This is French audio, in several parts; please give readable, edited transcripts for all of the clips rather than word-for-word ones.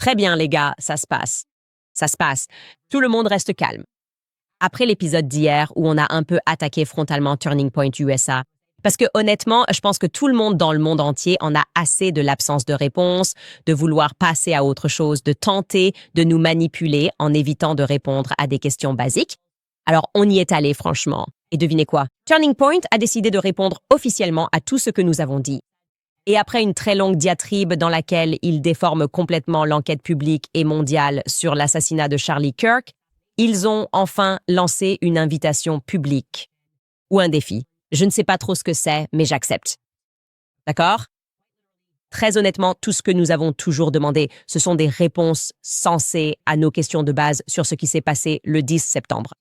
Très bien, les gars, ça se passe. Ça se passe. Tout le monde reste calme. Après l'épisode d'hier où on a un peu attaqué frontalement Turning Point USA, parce que honnêtement, je pense que tout le monde dans le monde entier en a assez de l'absence de réponse, de vouloir passer à autre chose, de tenter de nous manipuler en évitant de répondre à des questions basiques. Alors, on y est allé, franchement. Et devinez quoi? Turning Point a décidé de répondre officiellement à tout ce que nous avons dit. Et après une très longue diatribe dans laquelle il déforme complètement l'enquête publique et mondiale sur l'assassinat de Charlie Kirk, ils ont enfin lancé une invitation publique. Ou un défi. Je ne sais pas trop ce que c'est, mais j'accepte. D'accord? Très honnêtement, tout ce que nous avons toujours demandé, ce sont des réponses sensées à nos questions de base sur ce qui s'est passé le 10 septembre.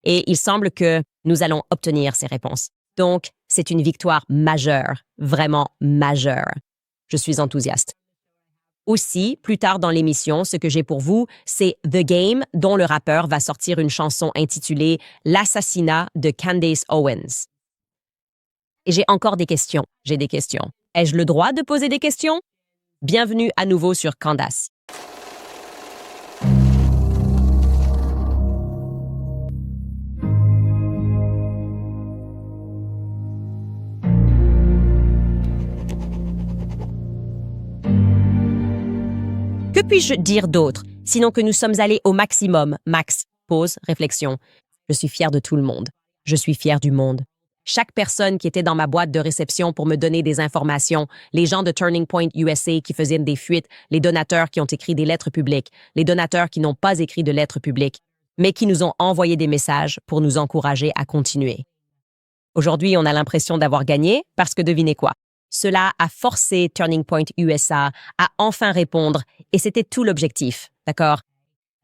Et il semble que nous allons obtenir ces réponses. Donc, c'est une victoire majeure, vraiment majeure. Je suis enthousiaste. Aussi, plus tard dans l'émission, ce que j'ai pour vous, c'est The Game, dont le rappeur va sortir une chanson intitulée « L'assassinat de Candace Owens ». Et j'ai encore des questions. J'ai des questions. Ai-je le droit de poser des questions? Bienvenue à nouveau sur Candace. Que puis-je dire d'autre, sinon que nous sommes allés au maximum? Max, pause, réflexion. Je suis fier de tout le monde. Je suis fier du monde. Chaque personne qui était dans ma boîte de réception pour me donner des informations, les gens de Turning Point USA qui faisaient des fuites, les donateurs qui ont écrit des lettres publiques, les donateurs qui n'ont pas écrit de lettres publiques, mais qui nous ont envoyé des messages pour nous encourager à continuer. Aujourd'hui, on a l'impression d'avoir gagné parce que devinez quoi? Cela a forcé Turning Point USA à enfin répondre et c'était tout l'objectif, d'accord?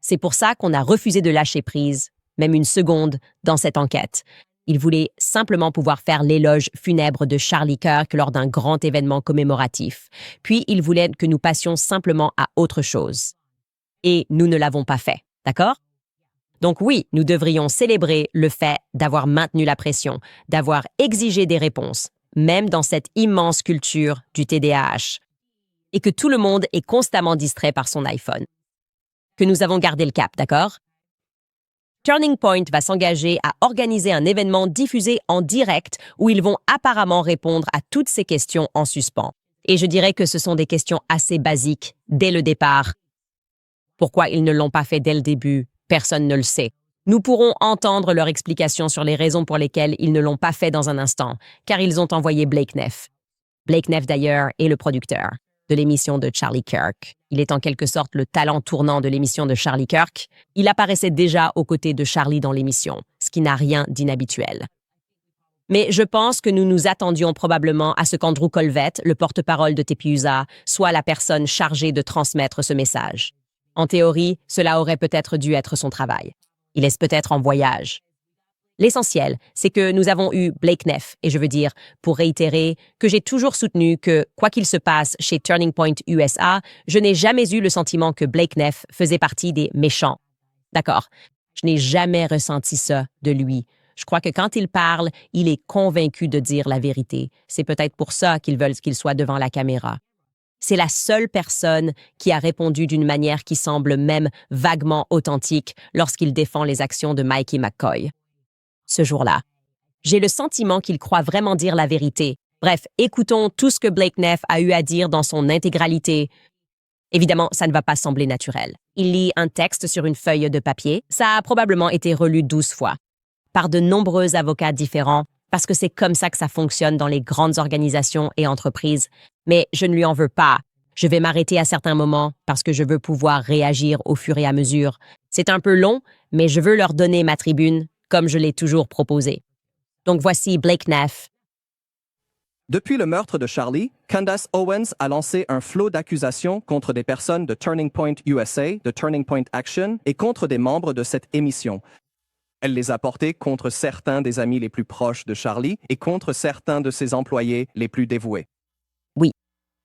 C'est pour ça qu'on a refusé de lâcher prise, même une seconde, dans cette enquête. Ils voulaient simplement pouvoir faire l'éloge funèbre de Charlie Kirk lors d'un grand événement commémoratif. Puis ils voulaient que nous passions simplement à autre chose. Et nous ne l'avons pas fait, d'accord? Donc oui, nous devrions célébrer le fait d'avoir maintenu la pression, d'avoir exigé des réponses, même dans cette immense culture du TDAH, et que tout le monde est constamment distrait par son iPhone. Que nous avons gardé le cap, d'accord? Turning Point va s'engager à organiser un événement diffusé en direct où ils vont apparemment répondre à toutes ces questions en suspens. Et je dirais que ce sont des questions assez basiques dès le départ. Pourquoi ils ne l'ont pas fait dès le début? Personne ne le sait. Nous pourrons entendre leur explication sur les raisons pour lesquelles ils ne l'ont pas fait dans un instant, car ils ont envoyé Blake Neff. Blake Neff, d'ailleurs, est le producteur de l'émission de Charlie Kirk. Il est en quelque sorte le talent tournant de l'émission de Charlie Kirk. Il apparaissait déjà aux côtés de Charlie dans l'émission, ce qui n'a rien d'inhabituel. Mais je pense que nous nous attendions probablement à ce qu'Andrew Colvette, le porte-parole de TPUSA, soit la personne chargée de transmettre ce message. En théorie, cela aurait peut-être dû être son travail. Il est peut-être en voyage. L'essentiel, c'est que nous avons eu Blake Neff, et je veux dire, pour réitérer, que j'ai toujours soutenu que, quoi qu'il se passe chez Turning Point USA, je n'ai jamais eu le sentiment que Blake Neff faisait partie des méchants. D'accord, je n'ai jamais ressenti ça de lui. Je crois que quand il parle, il est convaincu de dire la vérité. C'est peut-être pour ça qu'ils veulent qu'il soit devant la caméra. C'est la seule personne qui a répondu d'une manière qui semble même vaguement authentique lorsqu'il défend les actions de Mikey McCoy. Ce jour-là, j'ai le sentiment qu'il croit vraiment dire la vérité. Bref, écoutons tout ce que Blake Neff a eu à dire dans son intégralité. Évidemment, ça ne va pas sembler naturel. Il lit un texte sur une feuille de papier. Ça a probablement été relu 12 fois, par de nombreux avocats différents, parce que c'est comme ça que ça fonctionne dans les grandes organisations et entreprises. Mais je ne lui en veux pas. Je vais m'arrêter à certains moments parce que je veux pouvoir réagir au fur et à mesure. C'est un peu long, mais je veux leur donner ma tribune, comme je l'ai toujours proposé. Donc voici Blake Neff. Depuis le meurtre de Charlie, Candace Owens a lancé un flot d'accusations contre des personnes de Turning Point USA, de Turning Point Action et contre des membres de cette émission. Elle les a portées contre certains des amis les plus proches de Charlie et contre certains de ses employés les plus dévoués. Oui.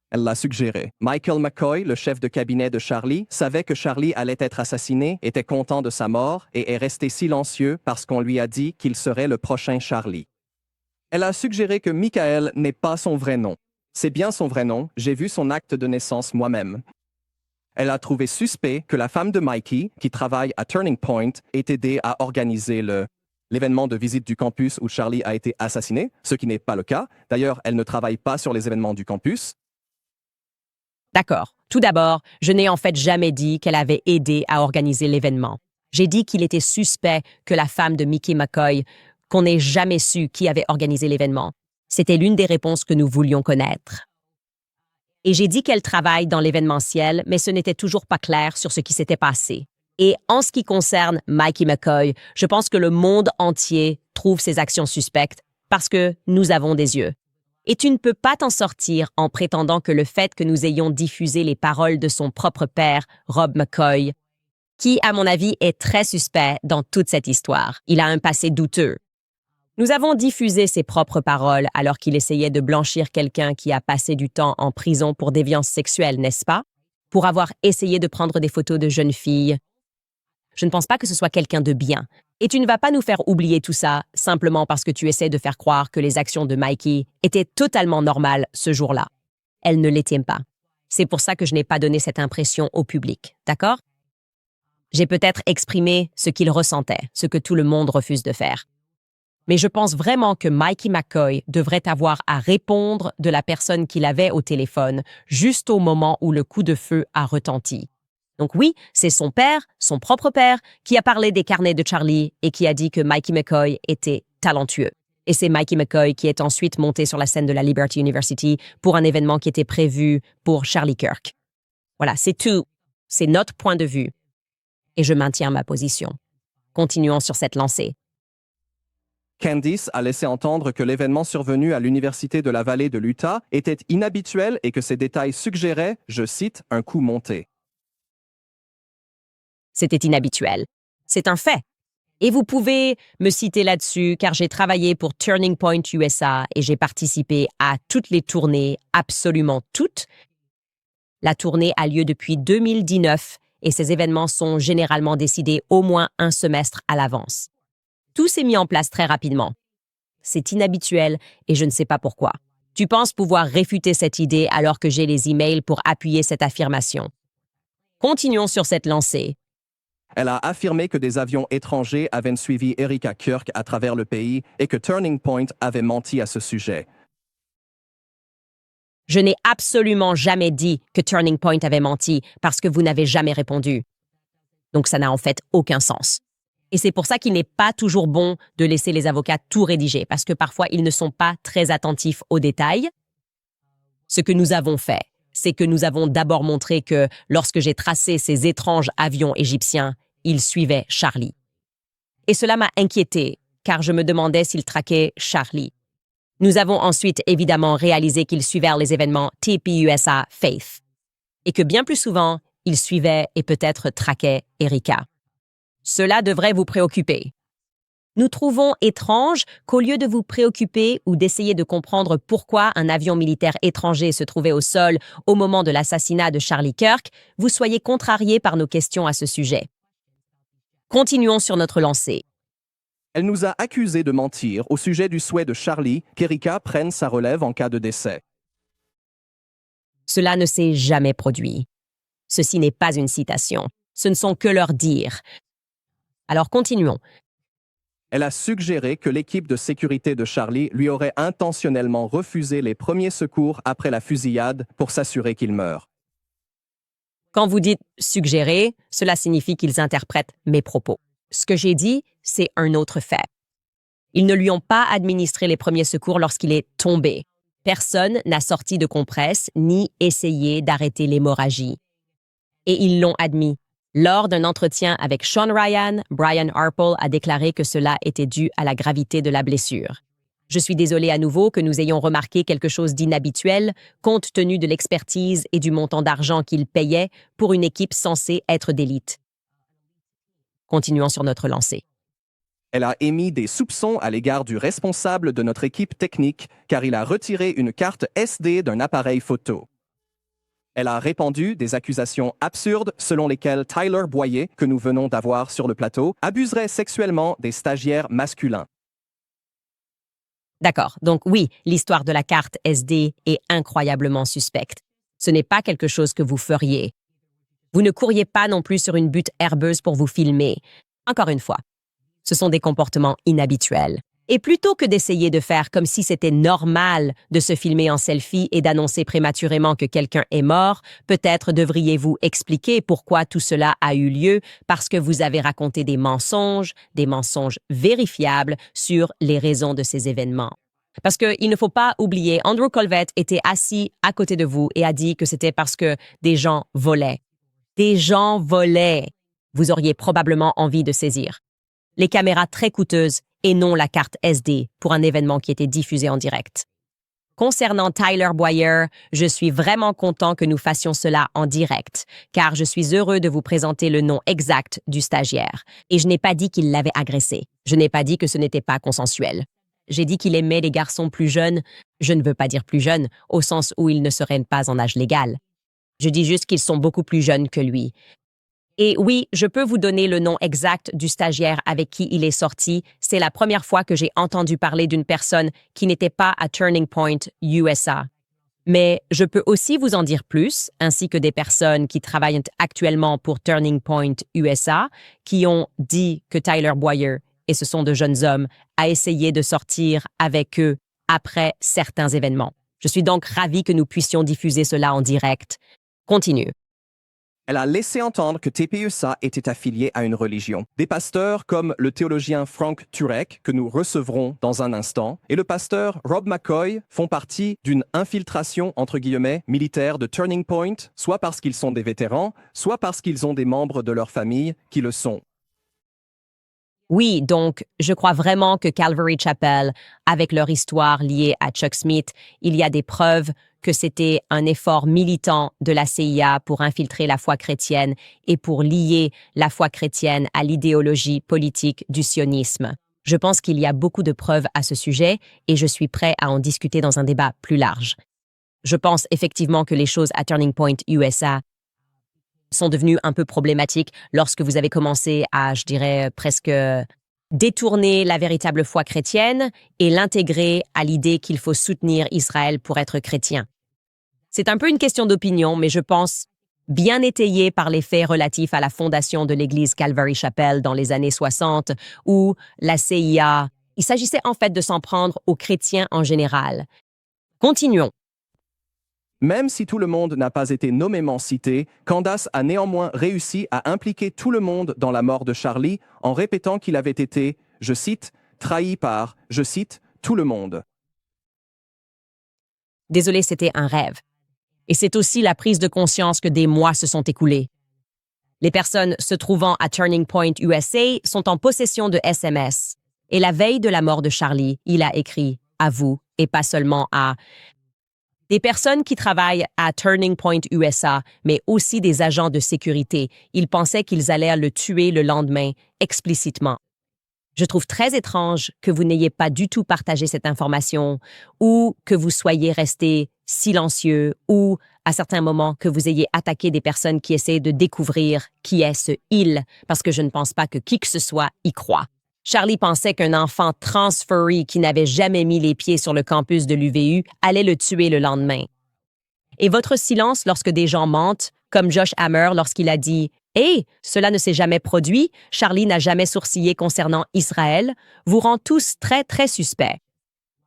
Elle l'a suggéré. Michael McCoy, le chef de cabinet de Charlie, savait que Charlie allait être assassiné, était content de sa mort et est resté silencieux parce qu'on lui a dit qu'il serait le prochain Charlie. Elle a suggéré que Michael n'est pas son vrai nom. C'est bien son vrai nom, j'ai vu son acte de naissance moi-même. Elle a trouvé suspect que la femme de Mikey, qui travaille à Turning Point, ait aidé à organiser l'événement de visite du campus où Charlie a été assassiné, ce qui n'est pas le cas. D'ailleurs, elle ne travaille pas sur les événements du campus. D'accord. Tout d'abord, je n'ai en fait jamais dit qu'elle avait aidé à organiser l'événement. J'ai dit qu'il était suspect que la femme de Mickey McCoy, qu'on n'ait jamais su qui avait organisé l'événement. C'était l'une des réponses que nous voulions connaître. Et j'ai dit qu'elle travaille dans l'événementiel, mais ce n'était toujours pas clair sur ce qui s'était passé. Et en ce qui concerne Mikey McCoy, je pense que le monde entier trouve ses actions suspectes parce que nous avons des yeux. Et tu ne peux pas t'en sortir en prétendant que le fait que nous ayons diffusé les paroles de son propre père, Rob McCoy, qui, à mon avis, est très suspect dans toute cette histoire. Il a un passé douteux. Nous avons diffusé ses propres paroles alors qu'il essayait de blanchir quelqu'un qui a passé du temps en prison pour déviance sexuelle, n'est-ce pas? Pour avoir essayé de prendre des photos de jeunes filles. Je ne pense pas que ce soit quelqu'un de bien. Et tu ne vas pas nous faire oublier tout ça simplement parce que tu essaies de faire croire que les actions de Mikey étaient totalement normales ce jour-là. Elles ne l'étaient pas. C'est pour ça que je n'ai pas donné cette impression au public, d'accord? J'ai peut-être exprimé ce qu'il ressentait, ce que tout le monde refuse de faire. Mais je pense vraiment que Mikey McCoy devrait avoir à répondre de la personne qu'il avait au téléphone juste au moment où le coup de feu a retenti. Donc oui, c'est son père, son propre père, qui a parlé des carnets de Charlie et qui a dit que Mikey McCoy était talentueux. Et c'est Mikey McCoy qui est ensuite monté sur la scène de la Liberty University pour un événement qui était prévu pour Charlie Kirk. Voilà, c'est tout. C'est notre point de vue. Et je maintiens ma position. Continuons sur cette lancée. Candice a laissé entendre que l'événement survenu à l'Université de la Vallée de l'Utah était inhabituel et que ces détails suggéraient, je cite, un coup monté. C'était inhabituel. C'est un fait. Et vous pouvez me citer là-dessus car j'ai travaillé pour Turning Point USA et j'ai participé à toutes les tournées, absolument toutes. La tournée a lieu depuis 2019 et ces événements sont généralement décidés au moins un semestre à l'avance. Tout s'est mis en place très rapidement. C'est inhabituel et je ne sais pas pourquoi. Tu penses pouvoir réfuter cette idée alors que j'ai les emails pour appuyer cette affirmation. Continuons sur cette lancée. Elle a affirmé que des avions étrangers avaient suivi Erika Kirk à travers le pays et que Turning Point avait menti à ce sujet. Je n'ai absolument jamais dit que Turning Point avait menti parce que vous n'avez jamais répondu. Donc ça n'a en fait aucun sens. Et c'est pour ça qu'il n'est pas toujours bon de laisser les avocats tout rédiger, parce que parfois ils ne sont pas très attentifs aux détails. Ce que nous avons fait, c'est que nous avons d'abord montré que lorsque j'ai tracé ces étranges avions égyptiens, ils suivaient Charlie. Et cela m'a inquiété, car je me demandais s'ils traquaient Charlie. Nous avons ensuite évidemment réalisé qu'ils suivaient les événements TPUSA Faith, et que bien plus souvent, ils suivaient et peut-être traquaient Erika. Cela devrait vous préoccuper. Nous trouvons étrange qu'au lieu de vous préoccuper ou d'essayer de comprendre pourquoi un avion militaire étranger se trouvait au sol au moment de l'assassinat de Charlie Kirk, vous soyez contrariés par nos questions à ce sujet. Continuons sur notre lancée. Elle nous a accusés de mentir au sujet du souhait de Charlie qu'Erika prenne sa relève en cas de décès. Cela ne s'est jamais produit. Ceci n'est pas une citation. Ce ne sont que leurs dires. Alors continuons. Elle a suggéré que l'équipe de sécurité de Charlie lui aurait intentionnellement refusé les premiers secours après la fusillade pour s'assurer qu'il meure. Quand vous dites « suggérer », cela signifie qu'ils interprètent mes propos. Ce que j'ai dit, c'est un autre fait. Ils ne lui ont pas administré les premiers secours lorsqu'il est tombé. Personne n'a sorti de compresse ni essayé d'arrêter l'hémorragie. Et ils l'ont admis. Lors d'un entretien avec Sean Ryan, Brian Harple a déclaré que cela était dû à la gravité de la blessure. Je suis désolée à nouveau que nous ayons remarqué quelque chose d'inhabituel compte tenu de l'expertise et du montant d'argent qu'il payait pour une équipe censée être d'élite. Continuons sur notre lancée. Elle a émis des soupçons à l'égard du responsable de notre équipe technique car il a retiré une carte SD d'un appareil photo. Elle a répandu des accusations absurdes selon lesquelles Tyler Boyer, que nous venons d'avoir sur le plateau, abuserait sexuellement des stagiaires masculins. D'accord, donc oui, l'histoire de la carte SD est incroyablement suspecte. Ce n'est pas quelque chose que vous feriez. Vous ne couriez pas non plus sur une butte herbeuse pour vous filmer. Encore une fois, ce sont des comportements inhabituels. Et plutôt que d'essayer de faire comme si c'était normal de se filmer en selfie et d'annoncer prématurément que quelqu'un est mort, peut-être devriez-vous expliquer pourquoi tout cela a eu lieu parce que vous avez raconté des mensonges vérifiables sur les raisons de ces événements. Parce qu'il ne faut pas oublier, Andrew Colvett était assis à côté de vous et a dit que c'était parce que des gens volaient. Des gens volaient. Vous auriez probablement envie de saisir les caméras très coûteuses et non la carte SD pour un événement qui était diffusé en direct. Concernant Tyler Boyer, je suis vraiment content que nous fassions cela en direct, car je suis heureux de vous présenter le nom exact du stagiaire. Et je n'ai pas dit qu'il l'avait agressé. Je n'ai pas dit que ce n'était pas consensuel. J'ai dit qu'il aimait les garçons plus jeunes. Je ne veux pas dire plus jeunes, au sens où ils ne seraient pas en âge légal. Je dis juste qu'ils sont beaucoup plus jeunes que lui. Et oui, je peux vous donner le nom exact du stagiaire avec qui il est sorti. C'est la première fois que j'ai entendu parler d'une personne qui n'était pas à Turning Point USA. Mais je peux aussi vous en dire plus, ainsi que des personnes qui travaillent actuellement pour Turning Point USA, qui ont dit que Tyler Boyer, et ce sont de jeunes hommes, a essayé de sortir avec eux après certains événements. Je suis donc ravi que nous puissions diffuser cela en direct. Continue. Elle a laissé entendre que TPUSA était affilié à une religion. Des pasteurs comme le théologien Frank Turek, que nous recevrons dans un instant, et le pasteur Rob McCoy font partie d'une infiltration, entre guillemets, militaire de Turning Point, soit parce qu'ils sont des vétérans, soit parce qu'ils ont des membres de leur famille qui le sont. Oui, donc, je crois vraiment que Calvary Chapel, avec leur histoire liée à Chuck Smith, il y a des preuves que c'était un effort militant de la CIA pour infiltrer la foi chrétienne et pour lier la foi chrétienne à l'idéologie politique du sionisme. Je pense qu'il y a beaucoup de preuves à ce sujet et je suis prêt à en discuter dans un débat plus large. Je pense effectivement que les choses à Turning Point USA sont devenues un peu problématiques lorsque vous avez commencé à, je dirais, presque détourner la véritable foi chrétienne et l'intégrer à l'idée qu'il faut soutenir Israël pour être chrétien. C'est un peu une question d'opinion, mais je pense bien étayée par les faits relatifs à la fondation de l'église Calvary Chapel dans les années 60, où la CIA, il s'agissait en fait de s'en prendre aux chrétiens en général. Continuons. Même si tout le monde n'a pas été nommément cité, Candace a néanmoins réussi à impliquer tout le monde dans la mort de Charlie en répétant qu'il avait été, je cite, trahi par, je cite, tout le monde. Désolé, c'était un rêve. Et c'est aussi la prise de conscience que des mois se sont écoulés. Les personnes se trouvant à Turning Point USA sont en possession de SMS. Et la veille de la mort de Charlie, il a écrit à vous, et pas seulement à des personnes qui travaillent à Turning Point USA, mais aussi des agents de sécurité. Ils pensaient qu'ils allaient le tuer le lendemain, explicitement. Je trouve très étrange que vous n'ayez pas du tout partagé cette information ou que vous soyez resté silencieux ou, à certains moments, que vous ayez attaqué des personnes qui essaient de découvrir qui est ce « il », parce que je ne pense pas que qui que ce soit y croit. Charlie pensait qu'un enfant transféré qui n'avait jamais mis les pieds sur le campus de l'UVU allait le tuer le lendemain. Et votre silence lorsque des gens mentent, comme Josh Hammer lorsqu'il a dit « Hey, cela ne s'est jamais produit, Charlie n'a jamais sourcillé concernant Israël », vous rend tous très, très suspects.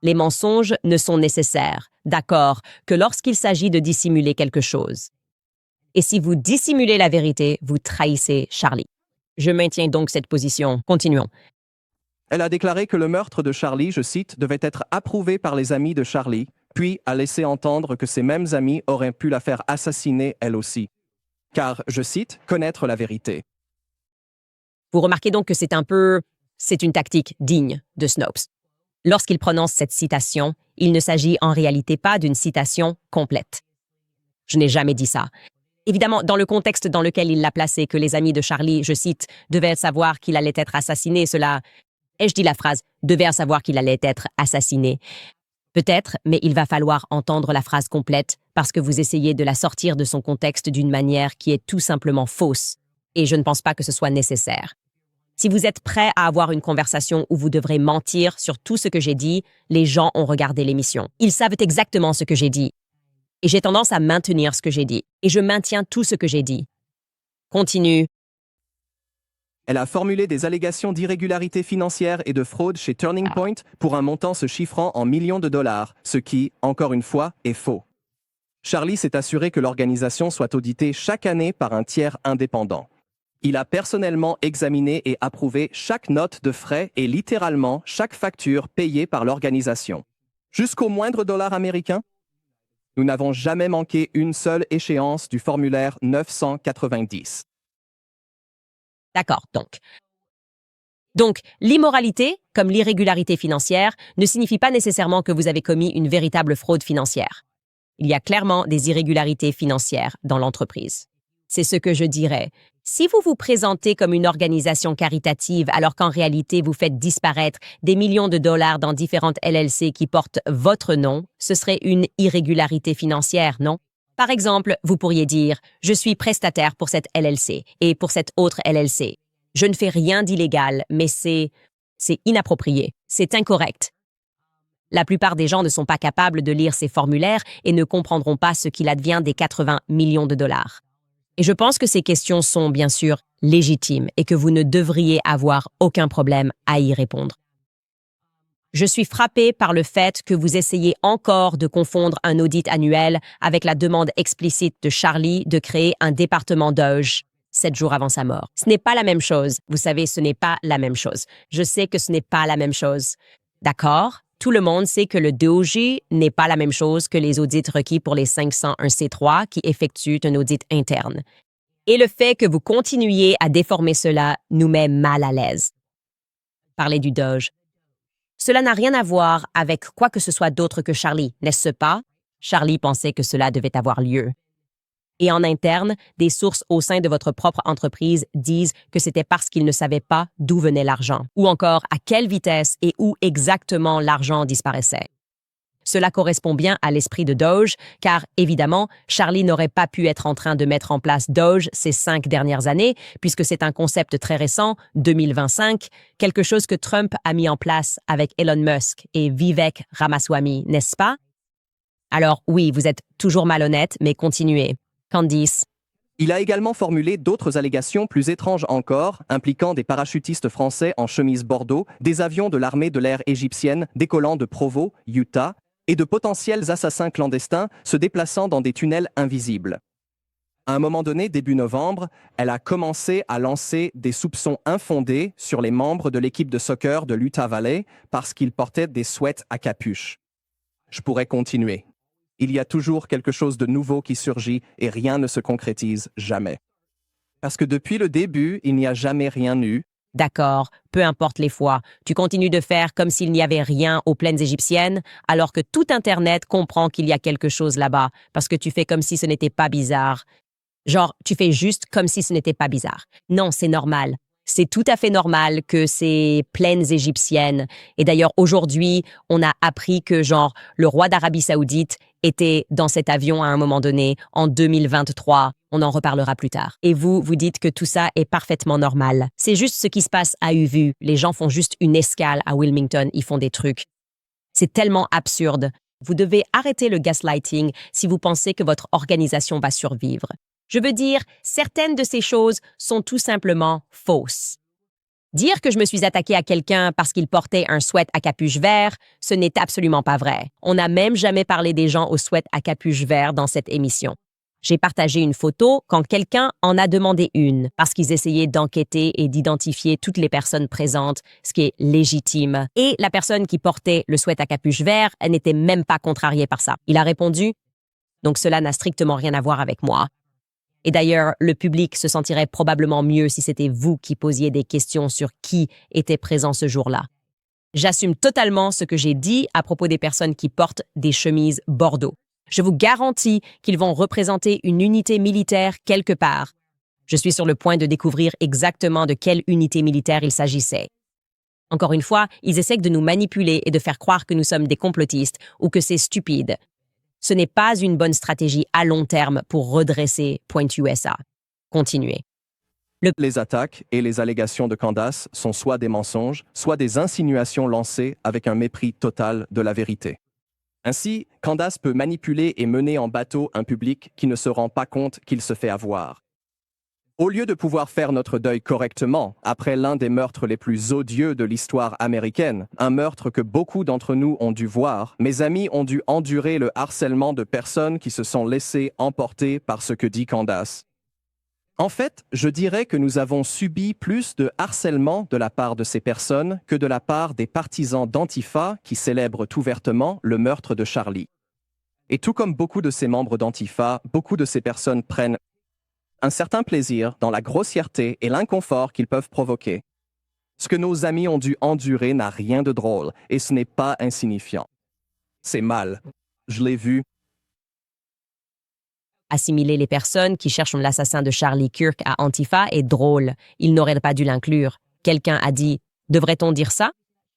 Les mensonges ne sont nécessaires, d'accord, que lorsqu'il s'agit de dissimuler quelque chose. Et si vous dissimulez la vérité, vous trahissez Charlie. Je maintiens donc cette position. Continuons. Elle a déclaré que le meurtre de Charlie, je cite, devait être approuvé par les amis de Charlie, puis a laissé entendre que ces mêmes amis auraient pu la faire assassiner elle aussi. Car, je cite, connaître la vérité. Vous remarquez donc que c'est une tactique digne de Snopes. Lorsqu'il prononce cette citation, il ne s'agit en réalité pas d'une citation complète. Je n'ai jamais dit ça. Évidemment, dans le contexte dans lequel il l'a placé, que les amis de Charlie, je cite, devaient savoir qu'il allait être assassiné, cela... Et je dis la phrase « devait savoir qu'il allait être assassiné ». Peut-être, mais il va falloir entendre la phrase complète parce que vous essayez de la sortir de son contexte d'une manière qui est tout simplement fausse. Et je ne pense pas que ce soit nécessaire. Si vous êtes prêt à avoir une conversation où vous devrez mentir sur tout ce que j'ai dit, les gens ont regardé l'émission. Ils savent exactement ce que j'ai dit. Et j'ai tendance à maintenir ce que j'ai dit. Et je maintiens tout ce que j'ai dit. Continue. Elle a formulé des allégations d'irrégularité financière et de fraude chez Turning Point pour un montant se chiffrant en millions de dollars, ce qui, encore une fois, est faux. Charlie s'est assuré que l'organisation soit auditée chaque année par un tiers indépendant. Il a personnellement examiné et approuvé chaque note de frais et littéralement chaque facture payée par l'organisation. Jusqu'au moindre dollar américain? Nous n'avons jamais manqué une seule échéance du formulaire 990. D'accord, donc. Donc, l'immoralité, comme l'irrégularité financière, ne signifie pas nécessairement que vous avez commis une véritable fraude financière. Il y a clairement des irrégularités financières dans l'entreprise. C'est ce que je dirais. Si vous vous présentez comme une organisation caritative alors qu'en réalité vous faites disparaître des millions de dollars dans différentes LLC qui portent votre nom, ce serait une irrégularité financière, non? Par exemple, vous pourriez dire « Je suis prestataire pour cette LLC et pour cette autre LLC. Je ne fais rien d'illégal, mais c'est inapproprié, c'est incorrect. » La plupart des gens ne sont pas capables de lire ces formulaires et ne comprendront pas ce qu'il advient des 80 millions de dollars. Et je pense que ces questions sont bien sûr légitimes et que vous ne devriez avoir aucun problème à y répondre. Je suis frappé par le fait que vous essayez encore de confondre un audit annuel avec la demande explicite de Charlie de créer un département DOGE 7 jours avant sa mort. Ce n'est pas la même chose. Vous savez, ce n'est pas la même chose. Je sais que ce n'est pas la même chose. D'accord? Tout le monde sait que le DOJ n'est pas la même chose que les audits requis pour les 501c3 qui effectuent un audit interne. Et le fait que vous continuiez à déformer cela nous met mal à l'aise. Parlez du DOJ. Cela n'a rien à voir avec quoi que ce soit d'autre que Charlie, n'est-ce pas? Charlie pensait que cela devait avoir lieu. Et en interne, des sources au sein de votre propre entreprise disent que c'était parce qu'ils ne savaient pas d'où venait l'argent, ou encore à quelle vitesse et où exactement l'argent disparaissait. Cela correspond bien à l'esprit de DOGE, car évidemment, Charlie n'aurait pas pu être en train de mettre en place DOGE ces 5 dernières années, puisque c'est un concept très récent, 2025, quelque chose que Trump a mis en place avec Elon Musk et Vivek Ramaswamy, n'est-ce pas? Alors oui, vous êtes toujours malhonnête, mais continuez. Candice. Il a également formulé d'autres allégations plus étranges encore, impliquant des parachutistes français en chemise bordeaux, des avions de l'armée de l'air égyptienne décollant de Provo, Utah, et de potentiels assassins clandestins se déplaçant dans des tunnels invisibles. À un moment donné, début novembre, elle a commencé à lancer des soupçons infondés sur les membres de l'équipe de soccer de l'Utah Valley parce qu'ils portaient des sweats à capuche. Je pourrais continuer. Il y a toujours quelque chose de nouveau qui surgit et rien ne se concrétise jamais. Parce que depuis le début, il n'y a jamais rien eu. D'accord, peu importe les fois, tu continues de faire comme s'il n'y avait rien aux plaines égyptiennes, alors que tout Internet comprend qu'il y a quelque chose là-bas, parce que tu fais comme si ce n'était pas bizarre. Genre, tu fais juste comme si ce n'était pas bizarre. Non, c'est normal. C'est tout à fait normal que ces plaines égyptiennes, et d'ailleurs aujourd'hui, on a appris que genre le roi d'Arabie Saoudite était dans cet avion à un moment donné, en 2023. On en reparlera plus tard. Et vous dites que tout ça est parfaitement normal. C'est juste ce qui se passe à Uvu. Les gens font juste une escale à Wilmington, ils font des trucs. C'est tellement absurde. Vous devez arrêter le gaslighting si vous pensez que votre organisation va survivre. Je veux dire, certaines de ces choses sont tout simplement fausses. Dire que je me suis attaqué à quelqu'un parce qu'il portait un sweat à capuche vert, ce n'est absolument pas vrai. On n'a même jamais parlé des gens au sweat à capuche vert dans cette émission. J'ai partagé une photo quand quelqu'un en a demandé une, parce qu'ils essayaient d'enquêter et d'identifier toutes les personnes présentes, ce qui est légitime. Et la personne qui portait le sweat à capuche vert, elle n'était même pas contrariée par ça. Il a répondu « Donc cela n'a strictement rien à voir avec moi ». Et d'ailleurs, le public se sentirait probablement mieux si c'était vous qui posiez des questions sur qui était présent ce jour-là. J'assume totalement ce que j'ai dit à propos des personnes qui portent des chemises bordeaux. Je vous garantis qu'ils vont représenter une unité militaire quelque part. Je suis sur le point de découvrir exactement de quelle unité militaire il s'agissait. Encore une fois, ils essaient de nous manipuler et de faire croire que nous sommes des complotistes ou que c'est stupide. Ce n'est pas une bonne stratégie à long terme pour redresser Point USA. Continuez. Les attaques et les allégations de Candace sont soit des mensonges, soit des insinuations lancées avec un mépris total de la vérité. Ainsi, Candace peut manipuler et mener en bateau un public qui ne se rend pas compte qu'il se fait avoir. Au lieu de pouvoir faire notre deuil correctement, après l'un des meurtres les plus odieux de l'histoire américaine, un meurtre que beaucoup d'entre nous ont dû voir, mes amis ont dû endurer le harcèlement de personnes qui se sont laissées emporter par ce que dit Candace. En fait, je dirais que nous avons subi plus de harcèlement de la part de ces personnes que de la part des partisans d'Antifa qui célèbrent ouvertement le meurtre de Charlie. Et tout comme beaucoup de ces membres d'Antifa, beaucoup de ces personnes prennent un certain plaisir dans la grossièreté et l'inconfort qu'ils peuvent provoquer. Ce que nos amis ont dû endurer n'a rien de drôle et ce n'est pas insignifiant. C'est mal. Je l'ai vu. Assimiler les personnes qui cherchent l'assassin de Charlie Kirk à Antifa est drôle. Ils n'auraient pas dû l'inclure. Quelqu'un a dit « Devrait-on dire ça ?»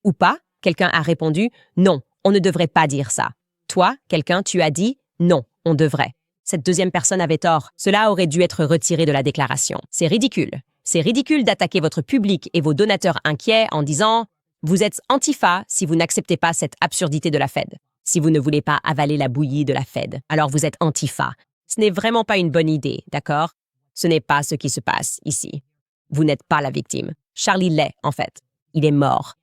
Ou pas, quelqu'un a répondu « Non, on ne devrait pas dire ça. » Toi, quelqu'un, tu as dit « Non, on devrait. » Cette deuxième personne avait tort. Cela aurait dû être retiré de la déclaration. C'est ridicule. C'est ridicule d'attaquer votre public et vos donateurs inquiets en disant « Vous êtes Antifa si vous n'acceptez pas cette absurdité de la Fed. Si vous ne voulez pas avaler la bouillie de la Fed, alors vous êtes Antifa. » Ce n'est vraiment pas une bonne idée, d'accord? Ce n'est pas ce qui se passe ici. Vous n'êtes pas la victime. Charlie l'est, en fait. Il est mort.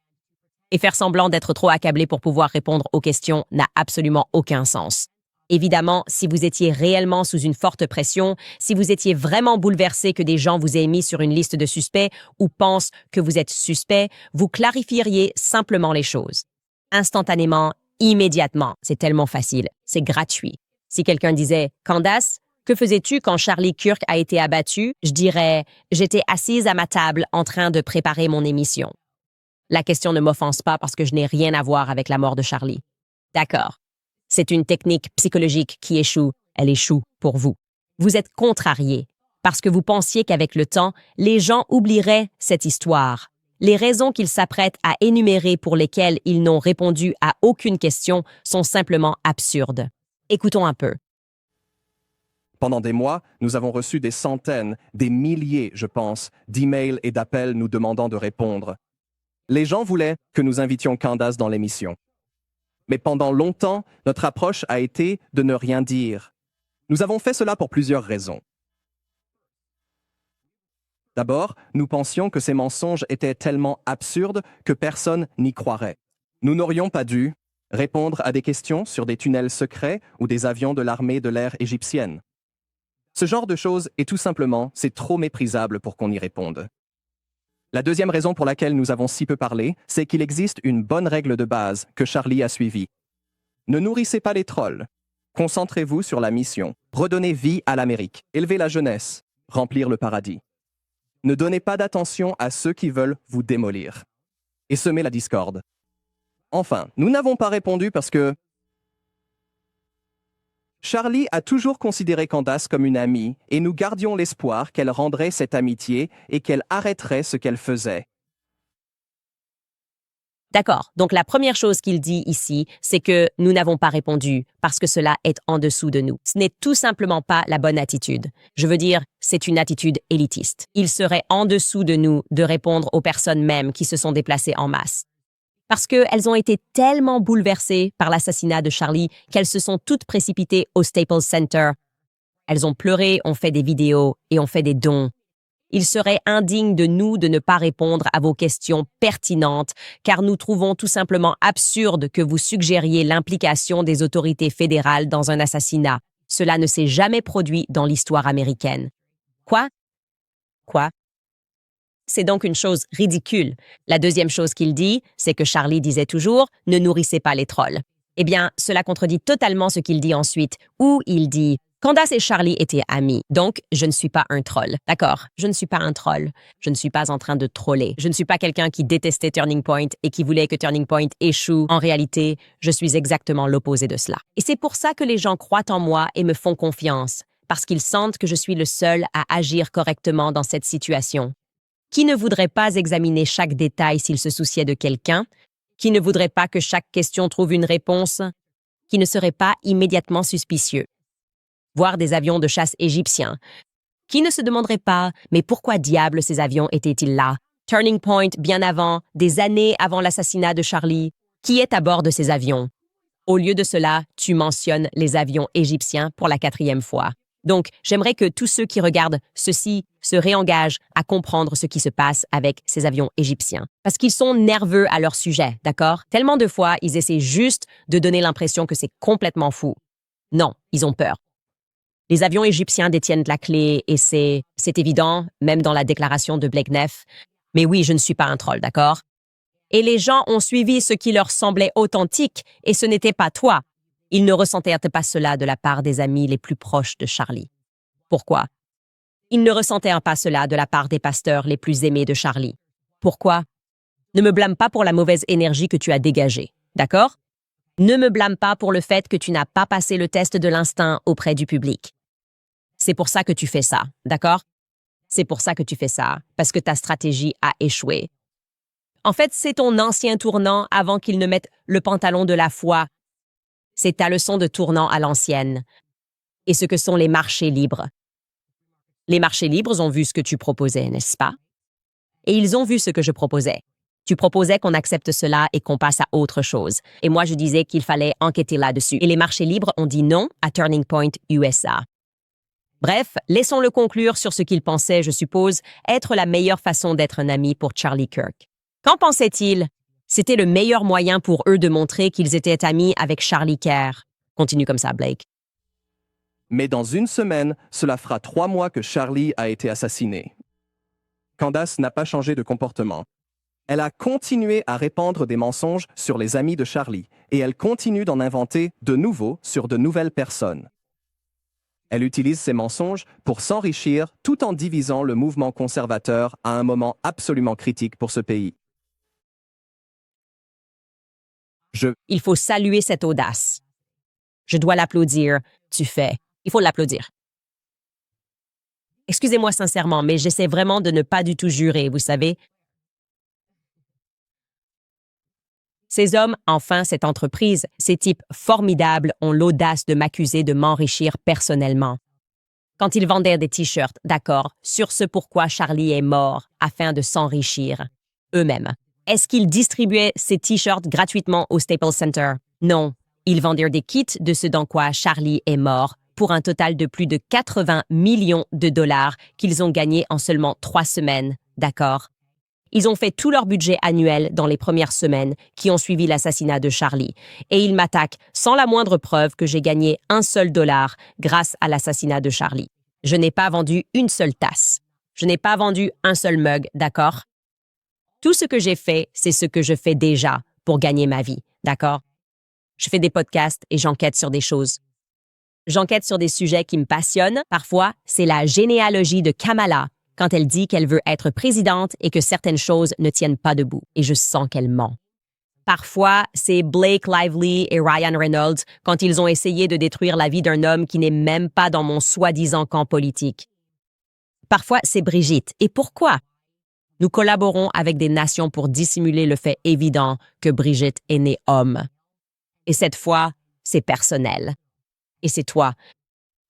Et faire semblant d'être trop accablé pour pouvoir répondre aux questions n'a absolument aucun sens. Évidemment, si vous étiez réellement sous une forte pression, si vous étiez vraiment bouleversé que des gens vous aient mis sur une liste de suspects ou pensent que vous êtes suspect, vous clarifieriez simplement les choses. Instantanément, immédiatement. C'est tellement facile. C'est gratuit. Si quelqu'un disait « Candace, que faisais-tu quand Charlie Kirk a été abattu ?» Je dirais « J'étais assise à ma table en train de préparer mon émission. » La question ne m'offense pas parce que je n'ai rien à voir avec la mort de Charlie. D'accord. C'est une technique psychologique qui échoue. Elle échoue pour vous. Vous êtes contrarié parce que vous pensiez qu'avec le temps, les gens oublieraient cette histoire. Les raisons qu'ils s'apprêtent à énumérer pour lesquelles ils n'ont répondu à aucune question sont simplement absurdes. Écoutons un peu. Pendant des mois, nous avons reçu des centaines, des milliers, je pense, d'emails et d'appels nous demandant de répondre. Les gens voulaient que nous invitions Candace dans l'émission. Mais pendant longtemps, notre approche a été de ne rien dire. Nous avons fait cela pour plusieurs raisons. D'abord, nous pensions que ces mensonges étaient tellement absurdes que personne n'y croirait. Nous n'aurions pas dû répondre à des questions sur des tunnels secrets ou des avions de l'armée de l'air égyptienne. Ce genre de choses est tout simplement, c'est trop méprisable pour qu'on y réponde. La deuxième raison pour laquelle nous avons si peu parlé, c'est qu'il existe une bonne règle de base que Charlie a suivie. Ne nourrissez pas les trolls. Concentrez-vous sur la mission. Redonnez vie à l'Amérique. Élevez la jeunesse. Remplir le paradis. Ne donnez pas d'attention à ceux qui veulent vous démolir. Et semer la discorde. Enfin, nous n'avons pas répondu parce que Charlie a toujours considéré Candace comme une amie et nous gardions l'espoir qu'elle rendrait cette amitié et qu'elle arrêterait ce qu'elle faisait. D'accord. Donc la première chose qu'il dit ici, c'est que nous n'avons pas répondu parce que cela est en dessous de nous. Ce n'est tout simplement pas la bonne attitude. Je veux dire, c'est une attitude élitiste. Il serait en dessous de nous de répondre aux personnes mêmes qui se sont déplacées en masse. Parce qu'elles ont été tellement bouleversées par l'assassinat de Charlie qu'elles se sont toutes précipitées au Staples Center. Elles ont pleuré, ont fait des vidéos et ont fait des dons. Il serait indigne de nous de ne pas répondre à vos questions pertinentes, car nous trouvons tout simplement absurde que vous suggériez l'implication des autorités fédérales dans un assassinat. Cela ne s'est jamais produit dans l'histoire américaine. Quoi? C'est donc une chose ridicule. La deuxième chose qu'il dit, c'est que Charlie disait toujours « ne nourrissez pas les trolls ». Eh bien, cela contredit totalement ce qu'il dit ensuite, où il dit « Candace et Charlie étaient amis, donc je ne suis pas un troll. » D'accord, je ne suis pas un troll. Je ne suis pas en train de troller. Je ne suis pas quelqu'un qui détestait Turning Point et qui voulait que Turning Point échoue. En réalité, je suis exactement l'opposé de cela. Et c'est pour ça que les gens croient en moi et me font confiance, parce qu'ils sentent que je suis le seul à agir correctement dans cette situation. Qui ne voudrait pas examiner chaque détail s'il se souciait de quelqu'un? Qui ne voudrait pas que chaque question trouve une réponse? Qui ne serait pas immédiatement suspicieux? Voir des avions de chasse égyptiens. Qui ne se demanderait pas, mais pourquoi diable ces avions étaient-ils là? Turning Point bien avant, des années avant l'assassinat de Charlie. Qui est à bord de ces avions? Au lieu de cela, tu mentionnes les avions égyptiens pour la 4e fois. Donc, j'aimerais que tous ceux qui regardent ceci se réengagent à comprendre ce qui se passe avec ces avions égyptiens. Parce qu'ils sont nerveux à leur sujet, d'accord? Tellement de fois, ils essaient juste de donner l'impression que c'est complètement fou. Non, ils ont peur. Les avions égyptiens détiennent la clé et c'est évident, même dans la déclaration de Blake Neff. Mais oui, je ne suis pas un troll, d'accord? Et les gens ont suivi ce qui leur semblait authentique et ce n'était pas toi. Ils ne ressentaient pas cela de la part des amis les plus proches de Charlie. Pourquoi? Ils ne ressentaient pas cela de la part des pasteurs les plus aimés de Charlie. Pourquoi? Ne me blâme pas pour la mauvaise énergie que tu as dégagée, d'accord? Ne me blâme pas pour le fait que tu n'as pas passé le test de l'instinct auprès du public. C'est pour ça que tu fais ça, d'accord? C'est pour ça que tu fais ça, parce que ta stratégie a échoué. En fait, c'est ton ancien tournant avant qu'il ne mette le pantalon de la foi. C'est ta leçon de tournant à l'ancienne. Et ce que sont les marchés libres. Les marchés libres ont vu ce que tu proposais, n'est-ce pas? Et ils ont vu ce que je proposais. Tu proposais qu'on accepte cela et qu'on passe à autre chose. Et moi, je disais qu'il fallait enquêter là-dessus. Et les marchés libres ont dit non à Turning Point USA. Bref, laissons-le conclure sur ce qu'il pensait, je suppose, être la meilleure façon d'être un ami pour Charlie Kirk. Qu'en pensait-il? C'était le meilleur moyen pour eux de montrer qu'ils étaient amis avec Charlie Kerr. Continue comme ça, Blake. Mais dans une semaine, cela fera 3 mois que Charlie a été assassiné. Candace n'a pas changé de comportement. Elle a continué à répandre des mensonges sur les amis de Charlie, et elle continue d'en inventer de nouveaux sur de nouvelles personnes. Elle utilise ces mensonges pour s'enrichir tout en divisant le mouvement conservateur à un moment absolument critique pour ce pays. Il faut saluer cette audace. Je dois l'applaudir. Il faut l'applaudir. Excusez-moi sincèrement, mais j'essaie vraiment de ne pas du tout jurer, vous savez. Ces hommes, enfin cette entreprise, ces types formidables ont l'audace de m'accuser de m'enrichir personnellement. Quand ils vendaient des t-shirts, d'accord, sur ce pourquoi Charlie est mort, afin de s'enrichir eux-mêmes. Est-ce qu'ils distribuaient ces t-shirts gratuitement au Staples Center? Non. Ils vendirent des kits de ce dans quoi Charlie est mort pour un total de plus de 80 millions de dollars qu'ils ont gagnés en seulement 3 semaines, d'accord? Ils ont fait tout leur budget annuel dans les premières semaines qui ont suivi l'assassinat de Charlie. Et ils m'attaquent sans la moindre preuve que j'ai gagné un seul dollar grâce à l'assassinat de Charlie. Je n'ai pas vendu une seule tasse. Je n'ai pas vendu un seul mug, d'accord? Tout ce que j'ai fait, c'est ce que je fais déjà pour gagner ma vie, d'accord? Je fais des podcasts et j'enquête sur des choses. J'enquête sur des sujets qui me passionnent. Parfois, c'est la généalogie de Kamala quand elle dit qu'elle veut être présidente et que certaines choses ne tiennent pas debout. Et je sens qu'elle ment. Parfois, c'est Blake Lively et Ryan Reynolds quand ils ont essayé de détruire la vie d'un homme qui n'est même pas dans mon soi-disant camp politique. Parfois, c'est Brigitte. Et pourquoi? Nous collaborons avec des nations pour dissimuler le fait évident que Brigitte est née homme. Et cette fois, c'est personnel. Et c'est toi.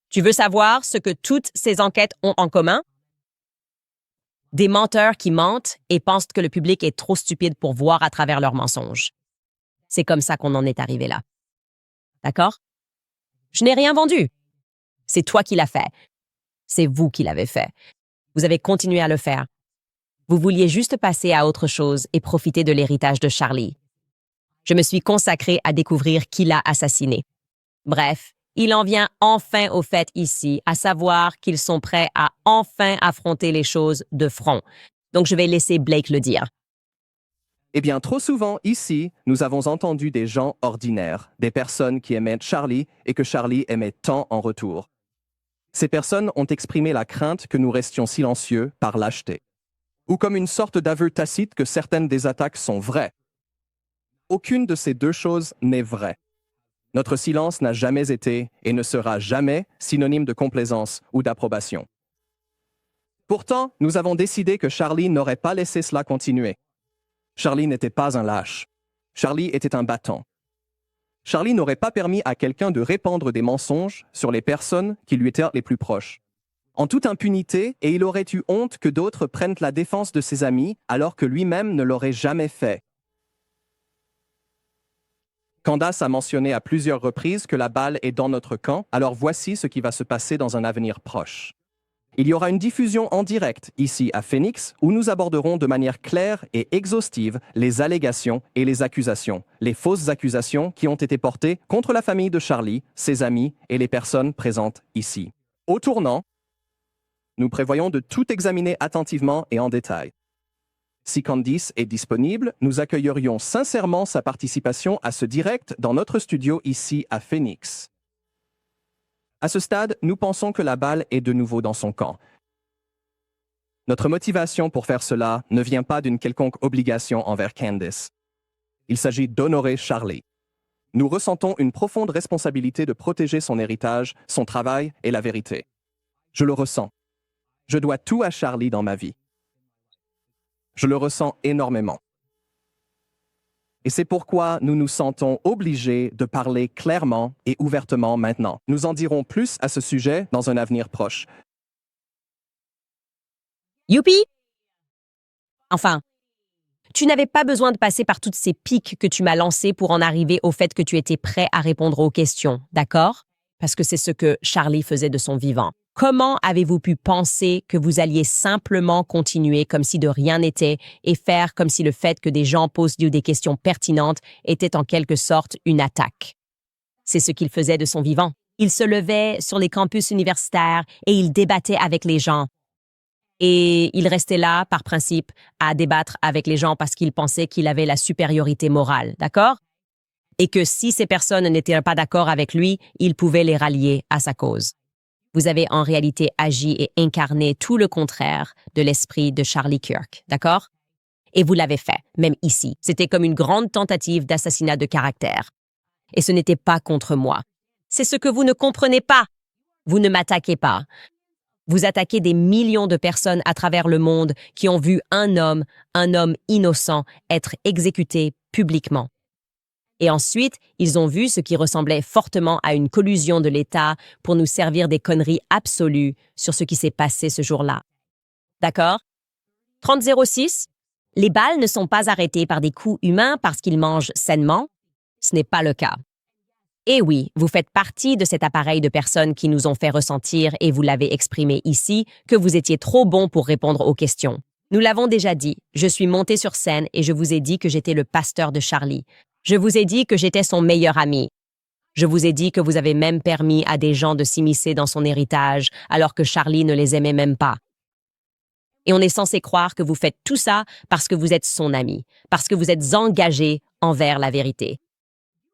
Tu veux savoir ce que toutes ces enquêtes ont en commun? Des menteurs qui mentent et pensent que le public est trop stupide pour voir à travers leurs mensonges. C'est comme ça qu'on en est arrivé là. D'accord? Je n'ai rien vendu. C'est toi qui l'as fait. C'est vous qui l'avez fait. Vous avez continué à le faire. Vous vouliez juste passer à autre chose et profiter de l'héritage de Charlie. Je me suis consacrée à découvrir qui l'a assassiné. Bref, il en vient enfin au fait ici, à savoir qu'ils sont prêts à enfin affronter les choses de front. Donc je vais laisser Blake le dire. Eh bien, trop souvent, ici, nous avons entendu des gens ordinaires, des personnes qui aimaient Charlie et que Charlie aimait tant en retour. Ces personnes ont exprimé la crainte que nous restions silencieux par lâcheté, ou comme une sorte d'aveu tacite que certaines des attaques sont vraies. Aucune de ces deux choses n'est vraie. Notre silence n'a jamais été et ne sera jamais synonyme de complaisance ou d'approbation. Pourtant, nous avons décidé que Charlie n'aurait pas laissé cela continuer. Charlie n'était pas un lâche. Charlie était un battant. Charlie n'aurait pas permis à quelqu'un de répandre des mensonges sur les personnes qui lui étaient les plus proches. En toute impunité, et il aurait eu honte que d'autres prennent la défense de ses amis alors que lui-même ne l'aurait jamais fait. Candace a mentionné à plusieurs reprises que la balle est dans notre camp, alors voici ce qui va se passer dans un avenir proche. Il y aura une diffusion en direct ici à Phoenix où nous aborderons de manière claire et exhaustive les allégations et les accusations, les fausses accusations qui ont été portées contre la famille de Charlie, ses amis et les personnes présentes ici. Au tournant, nous prévoyons de tout examiner attentivement et en détail. Si Candice est disponible, nous accueillerions sincèrement sa participation à ce direct dans notre studio ici à Phoenix. À ce stade, nous pensons que la balle est de nouveau dans son camp. Notre motivation pour faire cela ne vient pas d'une quelconque obligation envers Candice. Il s'agit d'honorer Charlie. Nous ressentons une profonde responsabilité de protéger son héritage, son travail et la vérité. Je le ressens. Je dois tout à Charlie dans ma vie. Je le ressens énormément. Et c'est pourquoi nous nous sentons obligés de parler clairement et ouvertement maintenant. Nous en dirons plus à ce sujet dans un avenir proche. Youpi! Enfin, tu n'avais pas besoin de passer par toutes ces piques que tu m'as lancées pour en arriver au fait que tu étais prêt à répondre aux questions, d'accord? Parce que c'est ce que Charlie faisait de son vivant. Comment avez-vous pu penser que vous alliez simplement continuer comme si de rien n'était et faire comme si le fait que des gens posent des questions pertinentes était en quelque sorte une attaque? C'est ce qu'il faisait de son vivant. Il se levait sur les campus universitaires et il débattait avec les gens. Et il restait là, par principe, à débattre avec les gens parce qu'il pensait qu'il avait la supériorité morale, d'accord? Et que si ces personnes n'étaient pas d'accord avec lui, il pouvait les rallier à sa cause. Vous avez en réalité agi et incarné tout le contraire de l'esprit de Charlie Kirk, d'accord? Et vous l'avez fait, même ici. C'était comme une grande tentative d'assassinat de caractère. Et ce n'était pas contre moi. C'est ce que vous ne comprenez pas. Vous ne m'attaquez pas. Vous attaquez des millions de personnes à travers le monde qui ont vu un homme innocent, être exécuté publiquement. Et ensuite, ils ont vu ce qui ressemblait fortement à une collusion de l'État pour nous servir des conneries absolues sur ce qui s'est passé ce jour-là. D'accord? 30-06, les balles ne sont pas arrêtées par des coups humains parce qu'ils mangent sainement. Ce n'est pas le cas. Et oui, vous faites partie de cet appareil de personnes qui nous ont fait ressentir, et vous l'avez exprimé ici, que vous étiez trop bon pour répondre aux questions. Nous l'avons déjà dit, je suis monté sur scène et je vous ai dit que j'étais le pasteur de Charlie. Je vous ai dit que j'étais son meilleur ami. Je vous ai dit que vous avez même permis à des gens de s'immiscer dans son héritage alors que Charlie ne les aimait même pas. Et on est censé croire que vous faites tout ça parce que vous êtes son ami, parce que vous êtes engagé envers la vérité.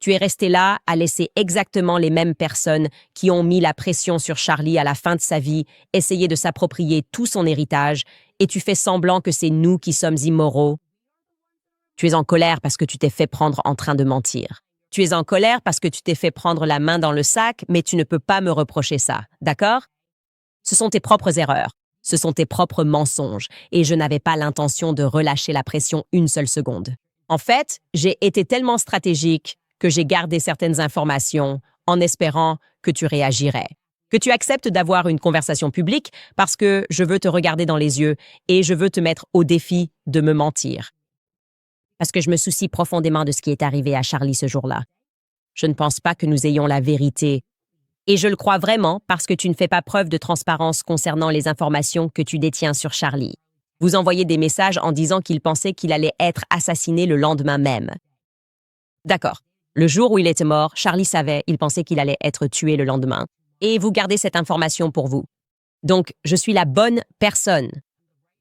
Tu es resté là à laisser exactement les mêmes personnes qui ont mis la pression sur Charlie à la fin de sa vie, essayer de s'approprier tout son héritage, et tu fais semblant que c'est nous qui sommes immoraux. Tu es en colère parce que tu t'es fait prendre en train de mentir. Tu es en colère parce que tu t'es fait prendre la main dans le sac, mais tu ne peux pas me reprocher ça, d'accord? Ce sont tes propres erreurs, ce sont tes propres mensonges, et je n'avais pas l'intention de relâcher la pression une seule seconde. En fait, j'ai été tellement stratégique que j'ai gardé certaines informations en espérant que tu réagirais, que tu acceptes d'avoir une conversation publique parce que je veux te regarder dans les yeux et je veux te mettre au défi de me mentir. Parce que je me soucie profondément de ce qui est arrivé à Charlie ce jour-là. Je ne pense pas que nous ayons la vérité. Et je le crois vraiment parce que tu ne fais pas preuve de transparence concernant les informations que tu détiens sur Charlie. Vous envoyez des messages en disant qu'il pensait qu'il allait être assassiné le lendemain même. D'accord. Le jour où il était mort, Charlie savait, il pensait qu'il allait être tué le lendemain. Et vous gardez cette information pour vous. Donc, je suis la bonne personne.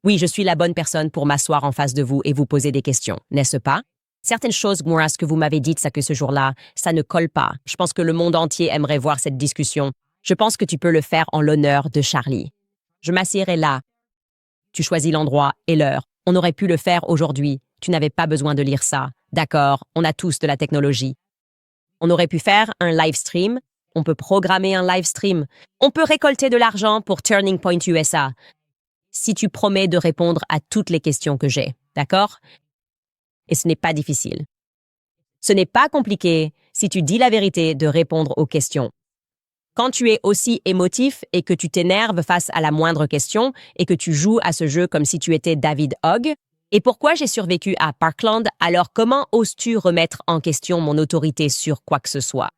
Oui, je suis la bonne personne pour m'asseoir en face de vous et vous poser des questions, n'est-ce pas? Certaines choses, Moira, ce que vous m'avez dit, ça que ce jour-là, ça ne colle pas. Je pense que le monde entier aimerait voir cette discussion. Je pense que tu peux le faire en l'honneur de Charlie. Je m'assierai là. Tu choisis l'endroit et l'heure. On aurait pu le faire aujourd'hui. Tu n'avais pas besoin de lire ça. D'accord, on a tous de la technologie. On aurait pu faire un live stream. On peut programmer un live stream. On peut récolter de l'argent pour Turning Point USA. Si tu promets de répondre à toutes les questions que j'ai, d'accord? Et ce n'est pas difficile. Ce n'est pas compliqué, si tu dis la vérité, de répondre aux questions. Quand tu es aussi émotif et que tu t'énerves face à la moindre question et que tu joues à ce jeu comme si tu étais David Hogg, Et pourquoi j'ai survécu à Parkland, alors comment oses-tu remettre en question mon autorité sur quoi que ce soit?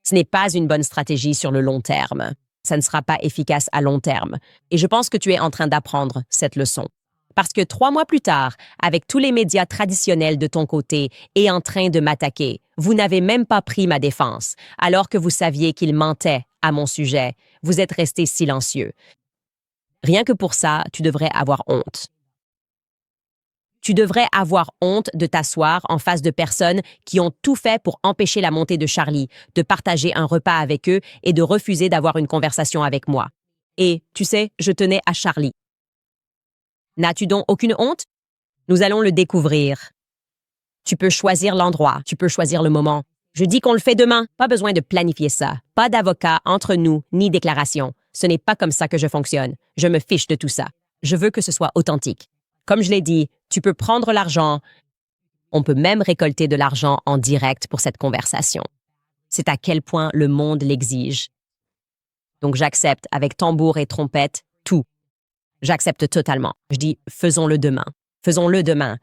Ce n'est pas une bonne stratégie sur le long terme. Ça ne sera pas efficace à long terme. Et je pense que tu es en train d'apprendre cette leçon. Parce que 3 mois plus tard, avec tous les médias traditionnels de ton côté et en train de m'attaquer, vous n'avez même pas pris ma défense, alors que vous saviez qu'ils mentaient à mon sujet. Vous êtes resté silencieux. Rien que pour ça, tu devrais avoir honte. Tu devrais avoir honte de t'asseoir en face de personnes qui ont tout fait pour empêcher la montée de Charlie, de partager un repas avec eux et de refuser d'avoir une conversation avec moi. Et, tu sais, je tenais à Charlie. N'as-tu donc aucune honte? Nous allons le découvrir. Tu peux choisir l'endroit, tu peux choisir le moment. Je dis qu'on le fait demain, pas besoin de planifier ça. Pas d'avocat entre nous, ni déclaration. Ce n'est pas comme ça que je fonctionne. Je me fiche de tout ça. Je veux que ce soit authentique. Comme je l'ai dit, tu peux prendre l'argent. On peut même récolter de l'argent en direct pour cette conversation. C'est à quel point le monde l'exige. Donc j'accepte avec tambour et trompette tout. J'accepte totalement. Je dis faisons-le demain. Faisons-le demain.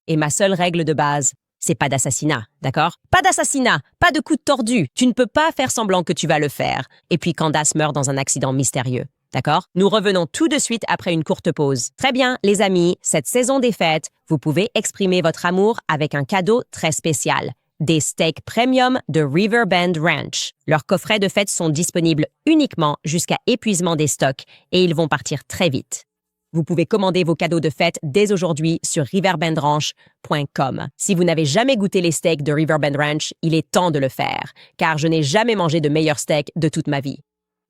Et ma seule règle de base, c'est pas d'assassinat, d'accord? Pas d'assassinat, pas de coup de tordu. Tu ne peux pas faire semblant que tu vas le faire. Et puis Candace meurt dans un accident mystérieux. D'accord? Nous revenons tout de suite après une courte pause. Très bien, les amis, cette saison des fêtes, vous pouvez exprimer votre amour avec un cadeau très spécial. Des steaks premium de Riverbend Ranch. Leurs coffrets de fêtes sont disponibles uniquement jusqu'à épuisement des stocks et ils vont partir très vite. Vous pouvez commander vos cadeaux de fête dès aujourd'hui sur riverbendranch.com. Si vous n'avez jamais goûté les steaks de Riverbend Ranch, il est temps de le faire, car je n'ai jamais mangé de meilleurs steaks de toute ma vie.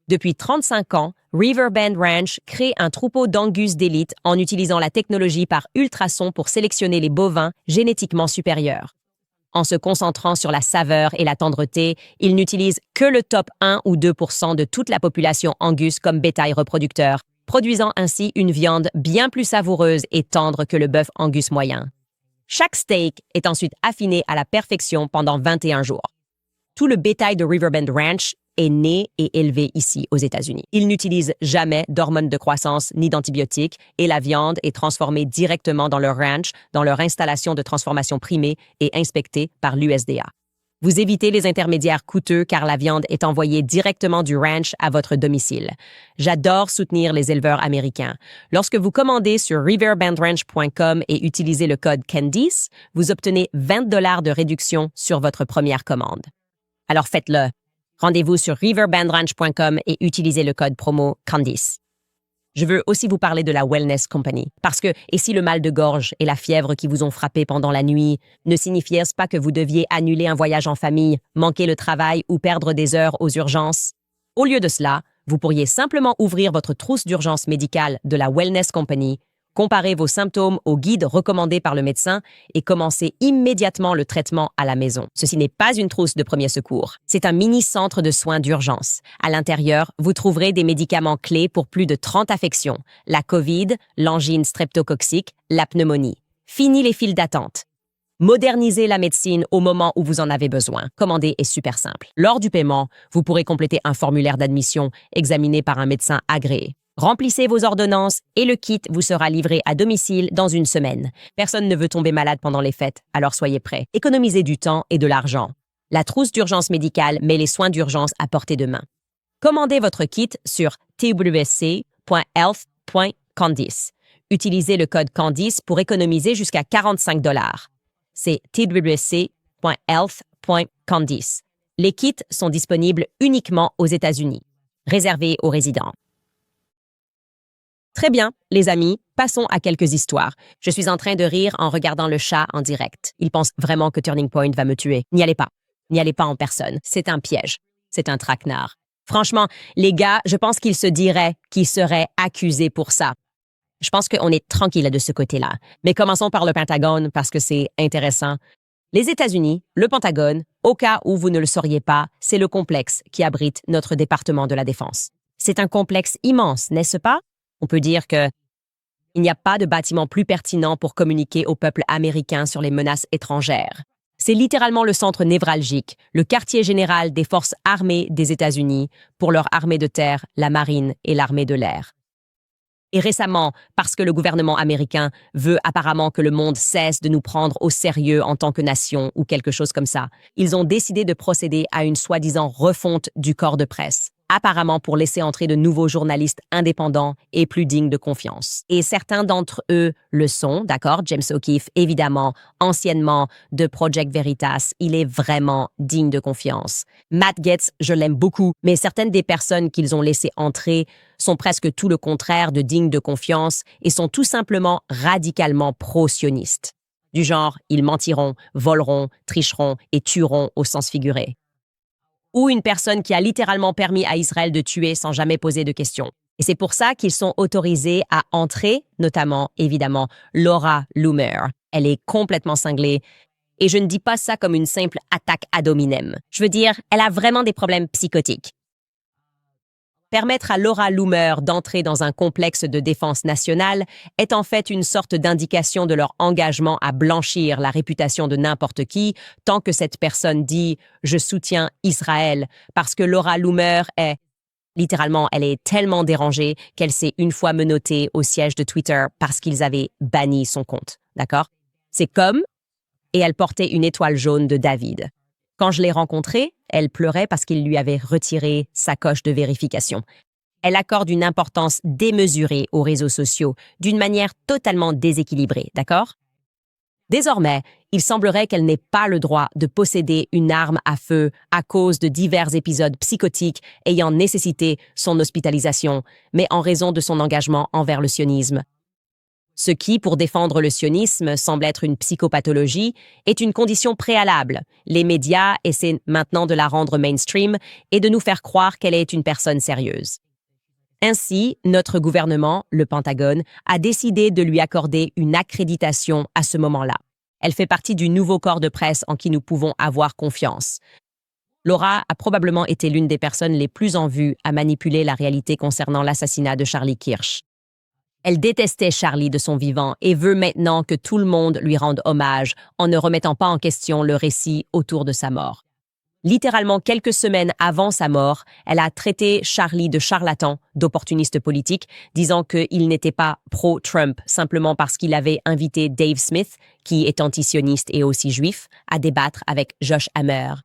Depuis 35 ans, Riverbend Ranch crée un troupeau d'Angus d'élite en utilisant la technologie par ultrasons pour sélectionner les bovins génétiquement supérieurs. En se concentrant sur la saveur et la tendreté, ils n'utilisent que le top 1 ou 2% de toute la population Angus comme bétail reproducteur, produisant ainsi une viande bien plus savoureuse et tendre que le bœuf Angus moyen. Chaque steak est ensuite affiné à la perfection pendant 21 jours. Tout le bétail de Riverbend Ranch est né et élevé ici aux États-Unis. Ils n'utilisent jamais d'hormones de croissance ni d'antibiotiques et la viande est transformée directement dans leur ranch, dans leur installation de transformation primée et inspectée par l'USDA. Vous évitez les intermédiaires coûteux car la viande est envoyée directement du ranch à votre domicile. J'adore soutenir les éleveurs américains. Lorsque vous commandez sur riverbendranch.com et utilisez le code Candice, vous obtenez 20 $ de réduction sur votre première commande. Alors faites-le. Rendez-vous sur riverbendranch.com et utilisez le code promo Candice. Je veux aussi vous parler de la Wellness Company. Parce que, et si le mal de gorge et la fièvre qui vous ont frappé pendant la nuit ne signifiaient pas que vous deviez annuler un voyage en famille, manquer le travail ou perdre des heures aux urgences? Au lieu de cela, vous pourriez simplement ouvrir votre trousse d'urgence médicale de la Wellness Company, comparer vos symptômes au guide recommandé par le médecin et commencer immédiatement le traitement à la maison. Ceci n'est pas une trousse de premier secours. C'est un mini-centre de soins d'urgence. À l'intérieur, vous trouverez des médicaments clés pour plus de 30 affections. La COVID, l'angine streptococcique, la pneumonie. Fini les files d'attente. Modernisez la médecine au moment où vous en avez besoin. Commander est super simple. Lors du paiement, vous pourrez compléter un formulaire d'admission examiné par un médecin agréé. Remplissez vos ordonnances et le kit vous sera livré à domicile dans une semaine. Personne ne veut tomber malade pendant les fêtes, alors soyez prêts. Économisez du temps et de l'argent. La trousse d'urgence médicale met les soins d'urgence à portée de main. Commandez votre kit sur twc.health.candice. Utilisez le code Candice pour économiser jusqu'à 45 $. C'est twc.health.candice. Les kits sont disponibles uniquement aux États-Unis. Réservés aux résidents. Très bien, les amis, passons à quelques histoires. Je suis en train de rire en regardant le chat en direct. Il pense vraiment que Turning Point va me tuer. N'y allez pas. N'y allez pas en personne. C'est un piège. C'est un traquenard. Franchement, les gars, je pense qu'ils se diraient qu'ils seraient accusés pour ça. Je pense qu'on est tranquille de ce côté-là. Mais commençons par le Pentagone parce que c'est intéressant. Les États-Unis, le Pentagone, au cas où vous ne le sauriez pas, c'est le complexe qui abrite notre département de la Défense. C'est un complexe immense, n'est-ce pas? On peut dire que il n'y a pas de bâtiment plus pertinent pour communiquer au peuple américain sur les menaces étrangères. C'est littéralement le centre névralgique, le quartier général des forces armées des États-Unis pour leur armée de terre, la marine et l'armée de l'air. Et récemment, parce que le gouvernement américain veut apparemment que le monde cesse de nous prendre au sérieux en tant que nation ou quelque chose comme ça, ils ont décidé de procéder à une soi-disant refonte du corps de presse, apparemment pour laisser entrer de nouveaux journalistes indépendants et plus dignes de confiance. Et certains d'entre eux le sont, d'accord? James O'Keefe, évidemment, anciennement de Project Veritas, il est vraiment digne de confiance. Matt Gaetz, je l'aime beaucoup, mais certaines des personnes qu'ils ont laissées entrer sont presque tout le contraire de dignes de confiance et sont tout simplement radicalement pro-sionistes. Du genre, ils mentiront, voleront, tricheront et tueront au sens figuré. Ou une personne qui a littéralement permis à Israël de tuer sans jamais poser de questions. Et c'est pour ça qu'ils sont autorisés à entrer, notamment, évidemment, Laura Loomer. Elle est complètement cinglée. Et je ne dis pas ça comme une simple attaque ad hominem. Je veux dire, elle a vraiment des problèmes psychotiques. Permettre à Laura Loomer d'entrer dans un complexe de défense nationale est en fait une sorte d'indication de leur engagement à blanchir la réputation de n'importe qui, tant que cette personne dit « je soutiens Israël », parce que Laura Loomer est, littéralement, elle est tellement dérangée qu'elle s'est une fois menottée au siège de Twitter parce qu'ils avaient banni son compte, d'accord? C'est comme, et elle portait une étoile jaune de David. Quand je l'ai rencontrée, elle pleurait parce qu'il lui avait retiré sa coche de vérification. Elle accorde une importance démesurée aux réseaux sociaux, d'une manière totalement déséquilibrée, d'accord? Désormais, il semblerait qu'elle n'ait pas le droit de posséder une arme à feu à cause de divers épisodes psychotiques ayant nécessité son hospitalisation, mais en raison de son engagement envers le sionisme. Ce qui, pour défendre le sionisme, semble être une psychopathologie, est une condition préalable. Les médias essaient maintenant de la rendre mainstream et de nous faire croire qu'elle est une personne sérieuse. Ainsi, notre gouvernement, le Pentagone, a décidé de lui accorder une accréditation à ce moment-là. Elle fait partie du nouveau corps de presse en qui nous pouvons avoir confiance. Laura a probablement été l'une des personnes les plus en vue à manipuler la réalité concernant l'assassinat de Charlie Kirsch. Elle détestait Charlie de son vivant et veut maintenant que tout le monde lui rende hommage en ne remettant pas en question le récit autour de sa mort. Littéralement quelques semaines avant sa mort, elle a traité Charlie de charlatan, d'opportuniste politique, disant qu'il n'était pas pro-Trump simplement parce qu'il avait invité Dave Smith, qui est antisioniste et aussi juif, à débattre avec Josh Hammer,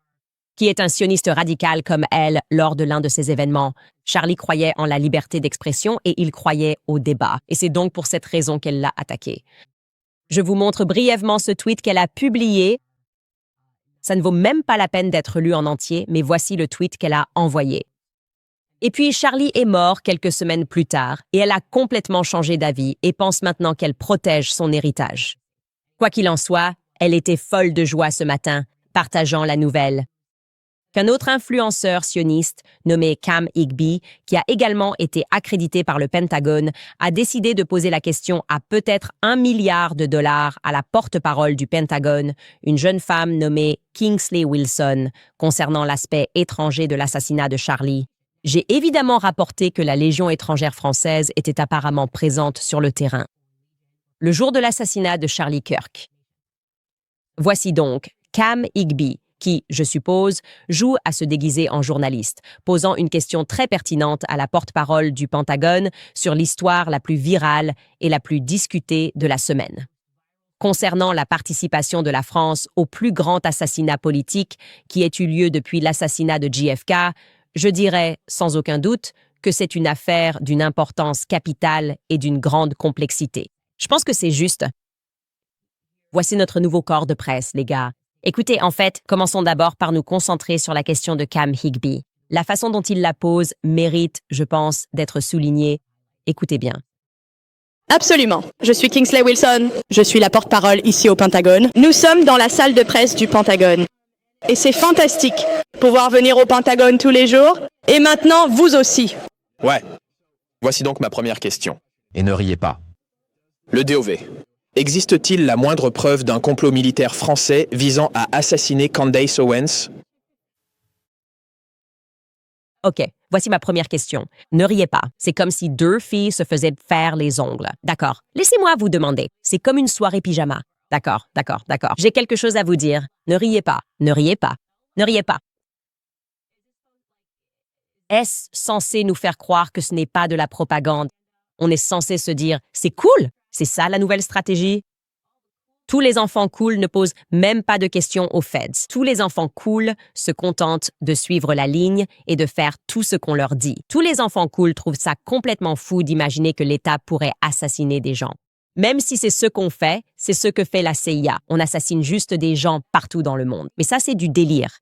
qui est un sioniste radical comme elle lors de l'un de ces événements. Charlie croyait en la liberté d'expression et il croyait au débat. Et c'est donc pour cette raison qu'elle l'a attaqué. Je vous montre brièvement ce tweet qu'elle a publié. Ça ne vaut même pas la peine d'être lu en entier, mais voici le tweet qu'elle a envoyé. Et puis Charlie est mort quelques semaines plus tard et elle a complètement changé d'avis et pense maintenant qu'elle protège son héritage. Quoi qu'il en soit, elle était folle de joie ce matin, partageant la nouvelle qu'un autre influenceur sioniste, nommé Cam Higby, qui a également été accrédité par le Pentagone, a décidé de poser la question à peut-être $1 milliard à la porte-parole du Pentagone, une jeune femme nommée Kingsley Wilson, concernant l'aspect étranger de l'assassinat de Charlie. J'ai évidemment rapporté que la Légion étrangère française était apparemment présente sur le terrain le jour de l'assassinat de Charlie Kirk. Voici donc Cam Higby, qui, je suppose, joue à se déguiser en journaliste, posant une question très pertinente à la porte-parole du Pentagone sur l'histoire la plus virale et la plus discutée de la semaine. Concernant la participation de la France au plus grand assassinat politique qui ait eu lieu depuis l'assassinat de JFK, je dirais, sans aucun doute, que c'est une affaire d'une importance capitale et d'une grande complexité. Je pense que c'est juste. Voici notre nouveau corps de presse, les gars. Écoutez, en fait, commençons d'abord par nous concentrer sur la question de Cam Higby. La façon dont il la pose mérite, je pense, d'être soulignée. Écoutez bien. Absolument. Je suis Kingsley Wilson. Je suis la porte-parole ici au Pentagone. Nous sommes dans la salle de presse du Pentagone. Et c'est fantastique. Pouvoir venir au Pentagone tous les jours. Et maintenant, vous aussi. Ouais. Voici donc ma première question. Et ne riez pas. Le DOV. Existe-t-il la moindre preuve d'un complot militaire français visant à assassiner Candace Owens? OK, voici ma première question. Ne riez pas. C'est comme si deux filles se faisaient faire les ongles. D'accord. Laissez-moi vous demander. C'est comme une soirée pyjama. D'accord. J'ai quelque chose à vous dire. Ne riez pas. Ne riez pas. Ne riez pas. Est-ce censé nous faire croire que ce n'est pas de la propagande? On est censé se dire « c'est cool, c'est ça la nouvelle stratégie ». Tous les enfants cool ne posent même pas de questions aux feds. Tous les enfants cool se contentent de suivre la ligne et de faire tout ce qu'on leur dit. Tous les enfants cool trouvent ça complètement fou d'imaginer que l'État pourrait assassiner des gens. Même si c'est ce qu'on fait, c'est ce que fait la CIA. On assassine juste des gens partout dans le monde. Mais ça, c'est du délire.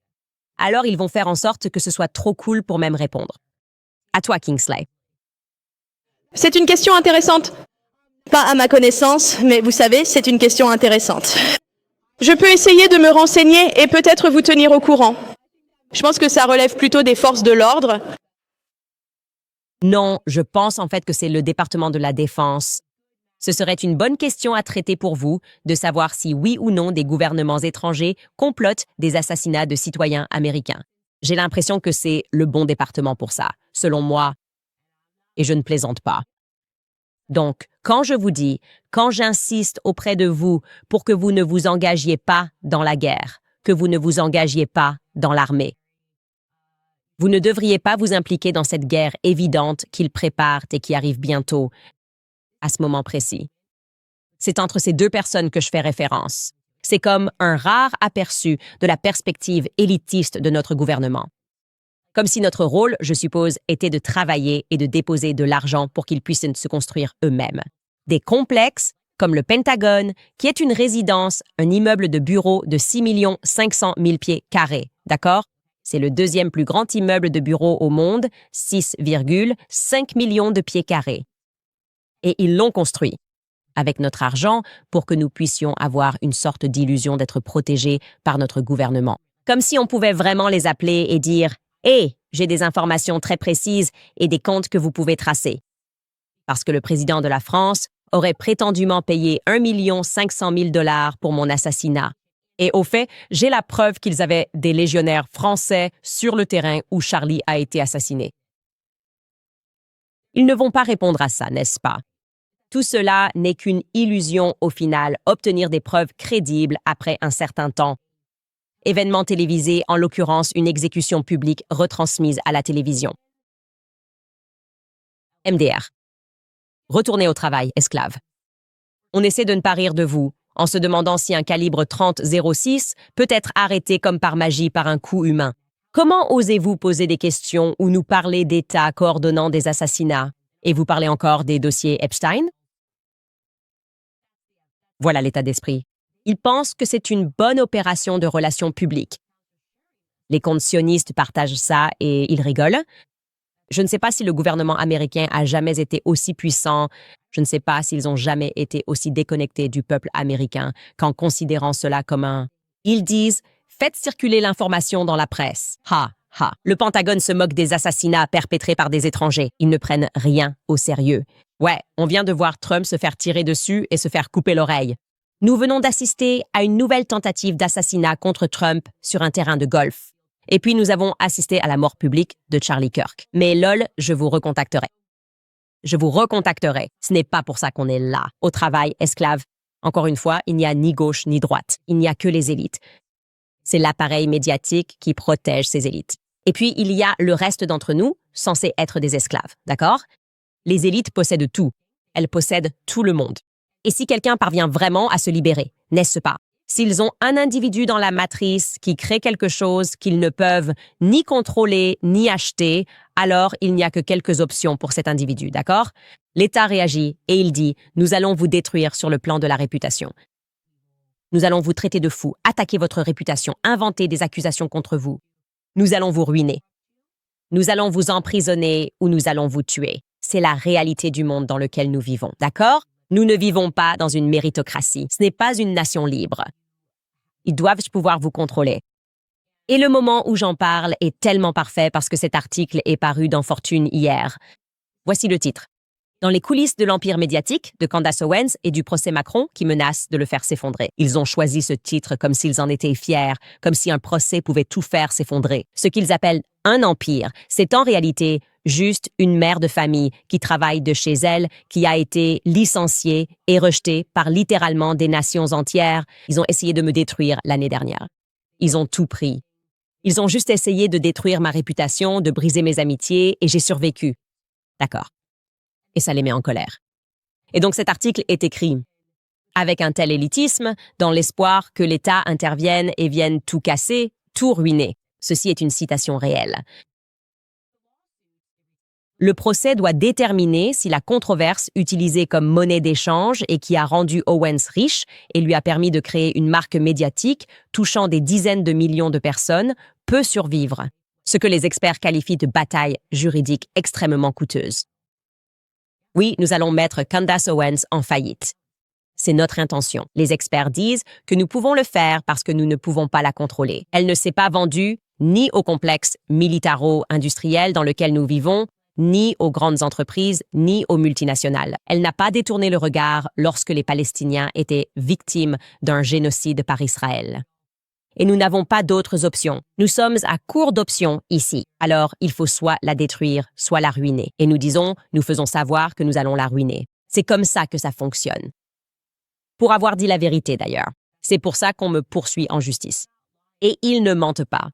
Alors, ils vont faire en sorte que ce soit trop cool pour même répondre. À toi, Kingsley. C'est une question intéressante. Pas à ma connaissance, mais vous savez, c'est une question intéressante. Je peux essayer de me renseigner et peut-être vous tenir au courant. Je pense que ça relève plutôt des forces de l'ordre. Non, je pense en fait que c'est le département de la Défense. Ce serait une bonne question à traiter pour vous de savoir si oui ou non des gouvernements étrangers complotent des assassinats de citoyens américains. J'ai l'impression que c'est le bon département pour ça, selon moi, et je ne plaisante pas. Donc, quand je vous dis, quand j'insiste auprès de vous pour que vous ne vous engagiez pas dans la guerre, que vous ne vous engagiez pas dans l'armée, vous ne devriez pas vous impliquer dans cette guerre évidente qu'ils préparent et qui arrive bientôt, à ce moment précis. C'est entre ces deux personnes que je fais référence. C'est comme un rare aperçu de la perspective élitiste de notre gouvernement. Comme si notre rôle, je suppose, était de travailler et de déposer de l'argent pour qu'ils puissent se construire eux-mêmes. Des complexes, comme le Pentagone, qui est une résidence, un immeuble de bureau de 6 500 000 pieds carrés, d'accord? C'est le deuxième plus grand immeuble de bureau au monde, 6,5 millions de pieds carrés. Et ils l'ont construit, avec notre argent, pour que nous puissions avoir une sorte d'illusion d'être protégés par notre gouvernement. Comme si on pouvait vraiment les appeler et dire « Hé, j'ai des informations très précises et des comptes que vous pouvez tracer. » Parce que le président de la France aurait prétendument payé 1 500 000 $ pour mon assassinat. Et au fait, j'ai la preuve qu'ils avaient des légionnaires français sur le terrain où Charlie a été assassiné. Ils ne vont pas répondre à ça, n'est-ce pas? Tout cela n'est qu'une illusion au final, obtenir des preuves crédibles après un certain temps. Événement télévisé, en l'occurrence une exécution publique retransmise à la télévision. MDR. Retournez au travail, esclave. On essaie de ne pas rire de vous, en se demandant si un calibre 30-06 peut être arrêté comme par magie par un coup humain. Comment osez-vous poser des questions ou nous parler d'États coordonnant des assassinats? Et vous parlez encore des dossiers Epstein? Voilà l'état d'esprit. Ils pensent que c'est une bonne opération de relations publiques. Les comptes sionistes partagent ça et ils rigolent. Je ne sais pas si le gouvernement américain a jamais été aussi puissant. Je ne sais pas s'ils ont jamais été aussi déconnectés du peuple américain qu'en considérant cela comme un... Ils disent « Faites circuler l'information dans la presse. » Ha, ha. Le Pentagone se moque des assassinats perpétrés par des étrangers. Ils ne prennent rien au sérieux. Ouais, on vient de voir Trump se faire tirer dessus et se faire couper l'oreille. Nous venons d'assister à une nouvelle tentative d'assassinat contre Trump sur un terrain de golf. Et puis nous avons assisté à la mort publique de Charlie Kirk. Mais lol, je vous recontacterai. Je vous recontacterai. Ce n'est pas pour ça qu'on est là. Au travail, esclave. Encore une fois, il n'y a ni gauche ni droite. Il n'y a que les élites. C'est l'appareil médiatique qui protège ces élites. Et puis, il y a le reste d'entre nous, censés être des esclaves, d'accord? Les élites possèdent tout. Elles possèdent tout le monde. Et si quelqu'un parvient vraiment à se libérer, n'est-ce pas? S'ils ont un individu dans la matrice qui crée quelque chose qu'ils ne peuvent ni contrôler ni acheter, alors il n'y a que quelques options pour cet individu, d'accord? L'État réagit et il dit « Nous allons vous détruire sur le plan de la réputation. Nous allons vous traiter de fou, attaquer votre réputation, inventer des accusations contre vous. Nous allons vous ruiner. Nous allons vous emprisonner ou nous allons vous tuer. C'est la réalité du monde dans lequel nous vivons, d'accord? Nous ne vivons pas dans une méritocratie. Ce n'est pas une nation libre. Ils doivent pouvoir vous contrôler. Et le moment où j'en parle est tellement parfait parce que cet article est paru dans Fortune hier. Voici le titre. Dans les coulisses de l'empire médiatique de Candace Owens et du procès Macron qui menace de le faire s'effondrer. Ils ont choisi ce titre comme s'ils en étaient fiers, comme si un procès pouvait tout faire s'effondrer. Ce qu'ils appellent un empire, c'est en réalité juste une mère de famille qui travaille de chez elle, qui a été licenciée et rejetée par littéralement des nations entières. Ils ont essayé de me détruire l'année dernière. Ils ont tout pris. Ils ont juste essayé de détruire ma réputation, de briser mes amitiés, et j'ai survécu. D'accord. Et ça les met en colère. Et donc cet article est écrit avec un tel élitisme, dans l'espoir que l'État intervienne et vienne tout casser, tout ruiner. Ceci est une citation réelle. Le procès doit déterminer si la controverse utilisée comme monnaie d'échange et qui a rendu Owens riche et lui a permis de créer une marque médiatique touchant des dizaines de millions de personnes peut survivre, ce que les experts qualifient de bataille juridique extrêmement coûteuse. Oui, nous allons mettre Candace Owens en faillite. C'est notre intention. Les experts disent que nous pouvons le faire parce que nous ne pouvons pas la contrôler. Elle ne s'est pas vendue ni au complexe militaro-industriel dans lequel nous vivons, ni aux grandes entreprises, ni aux multinationales. Elle n'a pas détourné le regard lorsque les Palestiniens étaient victimes d'un génocide par Israël. Et nous n'avons pas d'autres options. Nous sommes à court d'options ici. Alors, il faut soit la détruire, soit la ruiner. Et nous faisons savoir que nous allons la ruiner. C'est comme ça que ça fonctionne. Pour avoir dit la vérité d'ailleurs. C'est pour ça qu'on me poursuit en justice. Et ils ne mentent pas.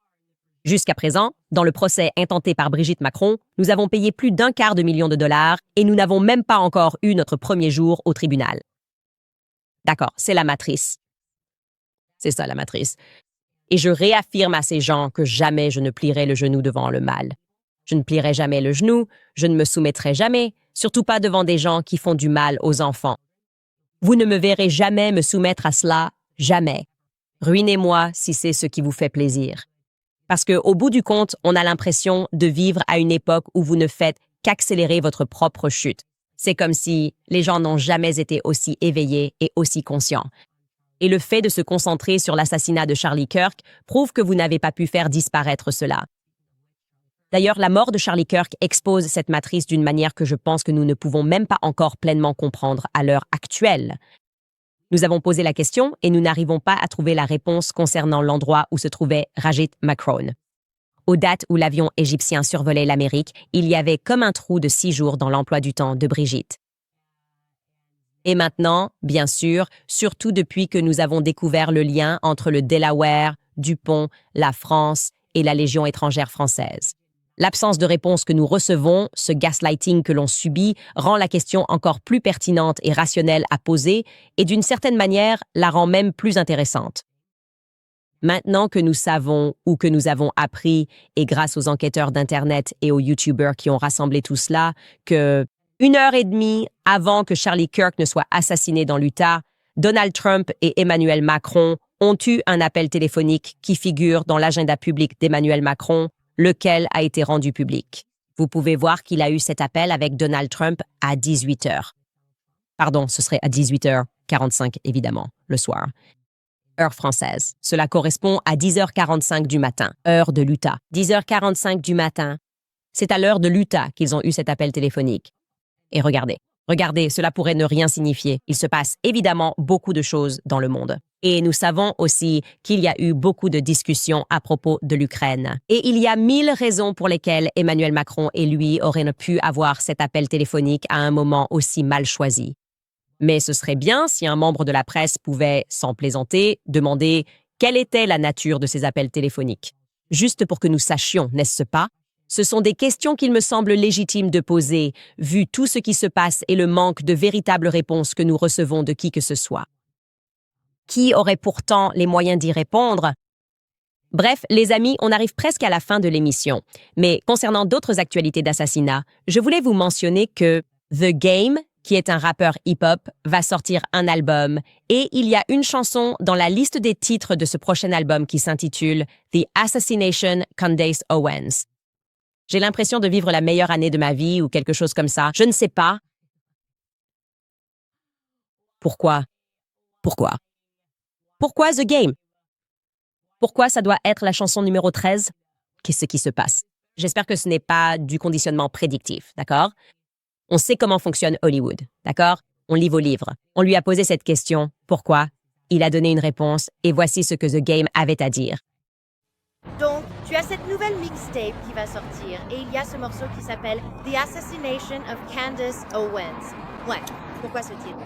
Jusqu'à présent, dans le procès intenté par Brigitte Macron, nous avons payé plus d'1/4 de million de dollars et nous n'avons même pas encore eu notre premier jour au tribunal. D'accord, c'est la matrice. C'est ça la matrice. Et je réaffirme à ces gens que jamais je ne plierai le genou devant le mal. Je ne plierai jamais le genou, je ne me soumettrai jamais, surtout pas devant des gens qui font du mal aux enfants. Vous ne me verrez jamais me soumettre à cela, jamais. Ruinez-moi si c'est ce qui vous fait plaisir. Parce qu'au bout du compte, on a l'impression de vivre à une époque où vous ne faites qu'accélérer votre propre chute. C'est comme si les gens n'ont jamais été aussi éveillés et aussi conscients. Et le fait de se concentrer sur l'assassinat de Charlie Kirk prouve que vous n'avez pas pu faire disparaître cela. D'ailleurs, la mort de Charlie Kirk expose cette matrice d'une manière que je pense que nous ne pouvons même pas encore pleinement comprendre à l'heure actuelle. Nous avons posé la question et nous n'arrivons pas à trouver la réponse concernant l'endroit où se trouvait Rajit Macron. Aux dates où l'avion égyptien survolait l'Amérique, il y avait comme un trou de 6 jours dans l'emploi du temps de Brigitte. Et maintenant, bien sûr, surtout depuis que nous avons découvert le lien entre le Delaware, Dupont, la France et la Légion étrangère française. L'absence de réponse que nous recevons, ce gaslighting que l'on subit, rend la question encore plus pertinente et rationnelle à poser et d'une certaine manière la rend même plus intéressante. Maintenant que nous savons ou que nous avons appris, et grâce aux enquêteurs d'Internet et aux YouTubers qui ont rassemblé tout cela, que 1h30 avant que Charlie Kirk ne soit assassiné dans l'Utah, Donald Trump et Emmanuel Macron ont eu un appel téléphonique qui figure dans l'agenda public d'Emmanuel Macron, lequel a été rendu public. Vous pouvez voir qu'il a eu cet appel avec Donald Trump à 18h. Pardon, ce serait à 18h45, évidemment, le soir. Heure française. Cela correspond à 10h45 du matin, heure de l'Utah. 10h45 du matin. C'est à l'heure de l'Utah qu'ils ont eu cet appel téléphonique. Et regardez, cela pourrait ne rien signifier. Il se passe évidemment beaucoup de choses dans le monde. Et nous savons aussi qu'il y a eu beaucoup de discussions à propos de l'Ukraine. Et il y a 1000 raisons pour lesquelles Emmanuel Macron et lui auraient pu avoir cet appel téléphonique à un moment aussi mal choisi. Mais ce serait bien si un membre de la presse pouvait, sans plaisanter, demander quelle était la nature de ces appels téléphoniques. Juste pour que nous sachions, n'est-ce pas? Ce sont des questions qu'il me semble légitime de poser, vu tout ce qui se passe et le manque de véritables réponses que nous recevons de qui que ce soit. Qui aurait pourtant les moyens d'y répondre? Bref, les amis, on arrive presque à la fin de l'émission. Mais concernant d'autres actualités d'assassinat, je voulais vous mentionner que The Game, qui est un rappeur hip-hop, va sortir un album et il y a une chanson dans la liste des titres de ce prochain album qui s'intitule The Assassination Candace Owens. J'ai l'impression de vivre la meilleure année de ma vie ou quelque chose comme ça. Je ne sais pas. Pourquoi The Game? Pourquoi ça doit être la chanson numéro 13? Qu'est-ce qui se passe? J'espère que ce n'est pas du conditionnement prédictif, d'accord? On sait comment fonctionne Hollywood, d'accord? On lit vos livres. On lui a posé cette question. Pourquoi? Il a donné une réponse et voici ce que The Game avait à dire. Donc, tu as cette nouvelle mixtape qui va sortir et il y a ce morceau qui s'appelle The Assassination of Candace Owens. Ouais, pourquoi ce titre?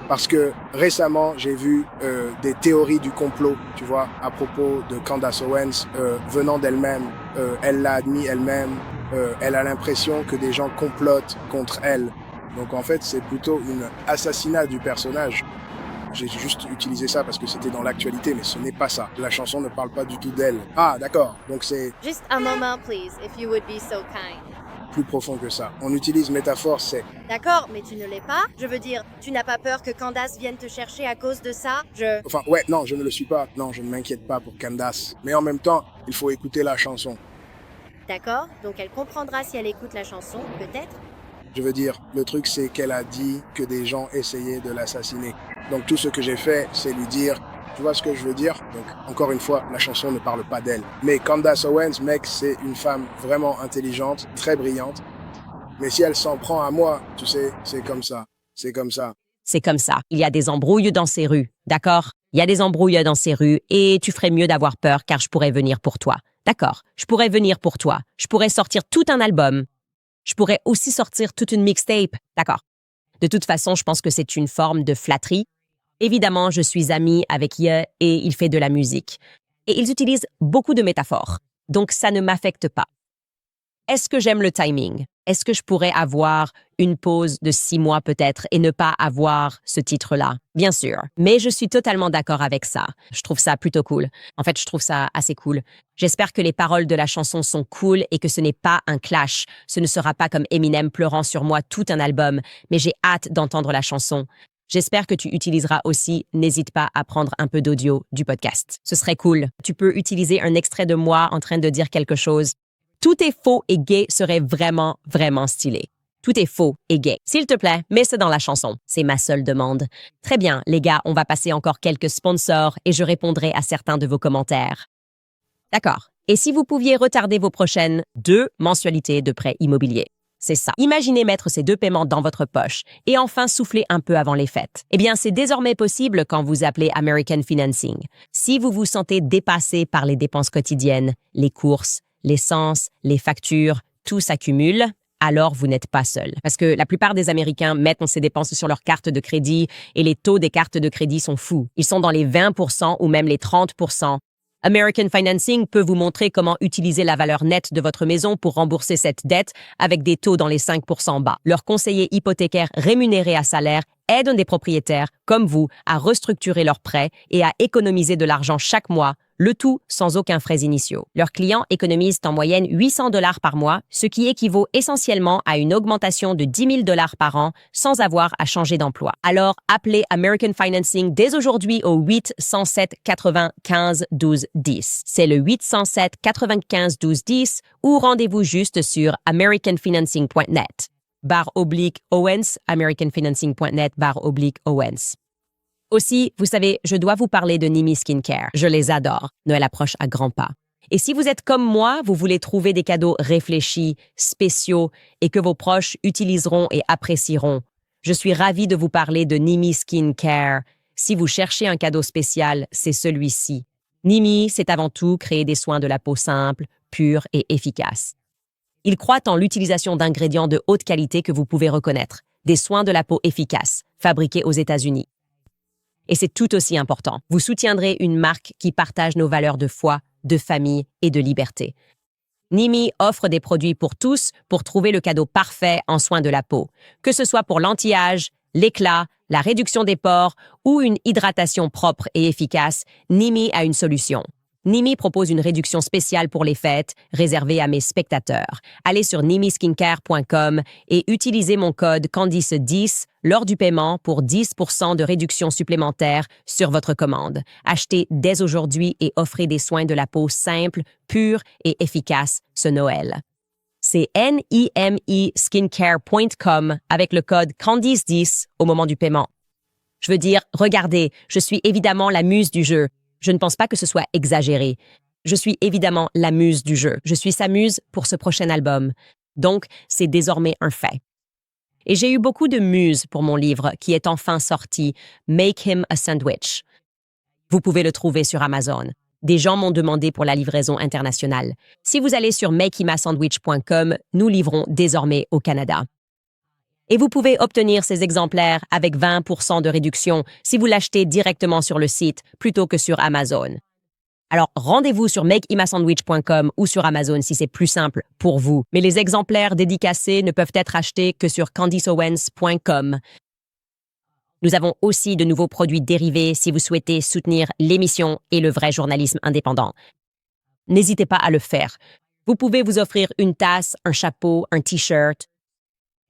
Parce que récemment, j'ai vu des théories du complot, tu vois, à propos de Candace Owens venant d'elle-même. Elle l'a admis elle-même. Elle a l'impression que des gens complotent contre elle. Donc en fait, c'est plutôt un assassinat du personnage. J'ai juste utilisé ça parce que c'était dans l'actualité, mais ce n'est pas ça. La chanson ne parle pas du tout d'elle. Ah, d'accord. Donc c'est Just a moment, please, if you would be so kind. plus profond que ça. On utilise métaphore, c'est... D'accord, mais tu ne l'es pas? Je veux dire, tu n'as pas peur que Candace vienne te chercher à cause de ça? Enfin, ouais, non, je ne le suis pas. Non, je ne m'inquiète pas pour Candace. Mais en même temps, il faut écouter la chanson. D'accord, donc elle comprendra si elle écoute la chanson, peut-être? Je veux dire, le truc, c'est qu'elle a dit que des gens essayaient de l'assassiner. Donc tout ce que j'ai fait, c'est lui dire... Tu vois ce que je veux dire? Donc, encore une fois, la chanson ne parle pas d'elle. Mais Candace Owens, mec, c'est une femme vraiment intelligente, très brillante. Mais si elle s'en prend à moi, tu sais, c'est comme ça. C'est comme ça. C'est comme ça. Il y a des embrouilles dans ces rues, d'accord? Il y a des embrouilles dans ces rues et tu ferais mieux d'avoir peur car je pourrais venir pour toi. D'accord, je pourrais venir pour toi. Je pourrais sortir tout un album. Je pourrais aussi sortir toute une mixtape. D'accord. De toute façon, je pense que c'est une forme de flatterie. Évidemment, je suis amie avec Ye et il fait de la musique. Et ils utilisent beaucoup de métaphores. Donc, ça ne m'affecte pas. Est-ce que j'aime le timing? Est-ce que je pourrais avoir une pause de 6 mois peut-être et ne pas avoir ce titre-là? Bien sûr. Mais je suis totalement d'accord avec ça. Je trouve ça plutôt cool. En fait, je trouve ça assez cool. J'espère que les paroles de la chanson sont cool et que ce n'est pas un clash. Ce ne sera pas comme Eminem pleurant sur moi tout un album, mais j'ai hâte d'entendre la chanson. J'espère que tu utiliseras aussi, n'hésite pas à prendre un peu d'audio du podcast. Ce serait cool. Tu peux utiliser un extrait de moi en train de dire quelque chose. Tout est faux et gay serait vraiment, vraiment stylé. Tout est faux et gay. S'il te plaît, mets ça dans la chanson. C'est ma seule demande. Très bien, les gars, on va passer encore quelques sponsors et je répondrai à certains de vos commentaires. D'accord. Et si vous pouviez retarder vos prochaines 2 mensualités de prêt immobilier? C'est ça. Imaginez mettre ces 2 paiements dans votre poche et enfin souffler un peu avant les fêtes. Eh bien, c'est désormais possible quand vous appelez American Financing. Si vous vous sentez dépassé par les dépenses quotidiennes, les courses, l'essence, les factures, tout s'accumule, alors vous n'êtes pas seul. Parce que la plupart des Américains mettent ces dépenses sur leur carte de crédit et les taux des cartes de crédit sont fous. Ils sont dans les 20% ou même les 30%. American Financing peut vous montrer comment utiliser la valeur nette de votre maison pour rembourser cette dette avec des taux dans les 5% bas. Leur conseiller hypothécaire rémunéré à salaire aide des propriétaires, comme vous, à restructurer leurs prêts et à économiser de l'argent chaque mois, le tout sans aucun frais initiaux. Leurs clients économisent en moyenne $800 par mois, ce qui équivaut essentiellement à une augmentation de $10,000 par an sans avoir à changer d'emploi. Alors, appelez American Financing dès aujourd'hui au 807-95-12-10. C'est le 807-95-12-10 ou rendez-vous juste sur americanfinancing.net. /Owens, americanfinancing.net /Owens. Aussi, vous savez, je dois vous parler de Nimi Skincare. Je les adore. Noël approche à grands pas. Et si vous êtes comme moi, vous voulez trouver des cadeaux réfléchis, spéciaux et que vos proches utiliseront et apprécieront, je suis ravie de vous parler de Nimi Skincare. Si vous cherchez un cadeau spécial, c'est celui-ci. Nimi, c'est avant tout créer des soins de la peau simples, purs et efficaces. Ils croient en l'utilisation d'ingrédients de haute qualité que vous pouvez reconnaître, des soins de la peau efficaces, fabriqués aux États-Unis. Et c'est tout aussi important. Vous soutiendrez une marque qui partage nos valeurs de foi, de famille et de liberté. Nimi offre des produits pour tous pour trouver le cadeau parfait en soins de la peau, que ce soit pour l'anti-âge, l'éclat, la réduction des pores ou une hydratation propre et efficace. Nimi a une solution. Nimi propose une réduction spéciale pour les fêtes, réservée à mes spectateurs. Allez sur nimiskincare.com et utilisez mon code Candice10 lors du paiement pour 10% de réduction supplémentaire sur votre commande. Achetez dès aujourd'hui et offrez des soins de la peau simples, purs et efficaces ce Noël. C'est nimiskincare.com avec le code Candice10 au moment du paiement. Je veux dire, regardez, je suis évidemment la muse du jeu. Je ne pense pas que ce soit exagéré. Je suis évidemment la muse du jeu. Je suis sa muse pour ce prochain album. Donc, c'est désormais un fait. Et j'ai eu beaucoup de muses pour mon livre qui est enfin sorti, Make Him a Sandwich. Vous pouvez le trouver sur Amazon. Des gens m'ont demandé pour la livraison internationale. Si vous allez sur makehimasandwich.com, nous livrons désormais au Canada. Et vous pouvez obtenir ces exemplaires avec 20% de réduction si vous l'achetez directement sur le site plutôt que sur Amazon. Alors, rendez-vous sur makeimasandwich.com ou sur Amazon si c'est plus simple pour vous. Mais les exemplaires dédicacés ne peuvent être achetés que sur candiceowens.com. Nous avons aussi de nouveaux produits dérivés si vous souhaitez soutenir l'émission et le vrai journalisme indépendant. N'hésitez pas à le faire. Vous pouvez vous offrir une tasse, un chapeau, un T-shirt.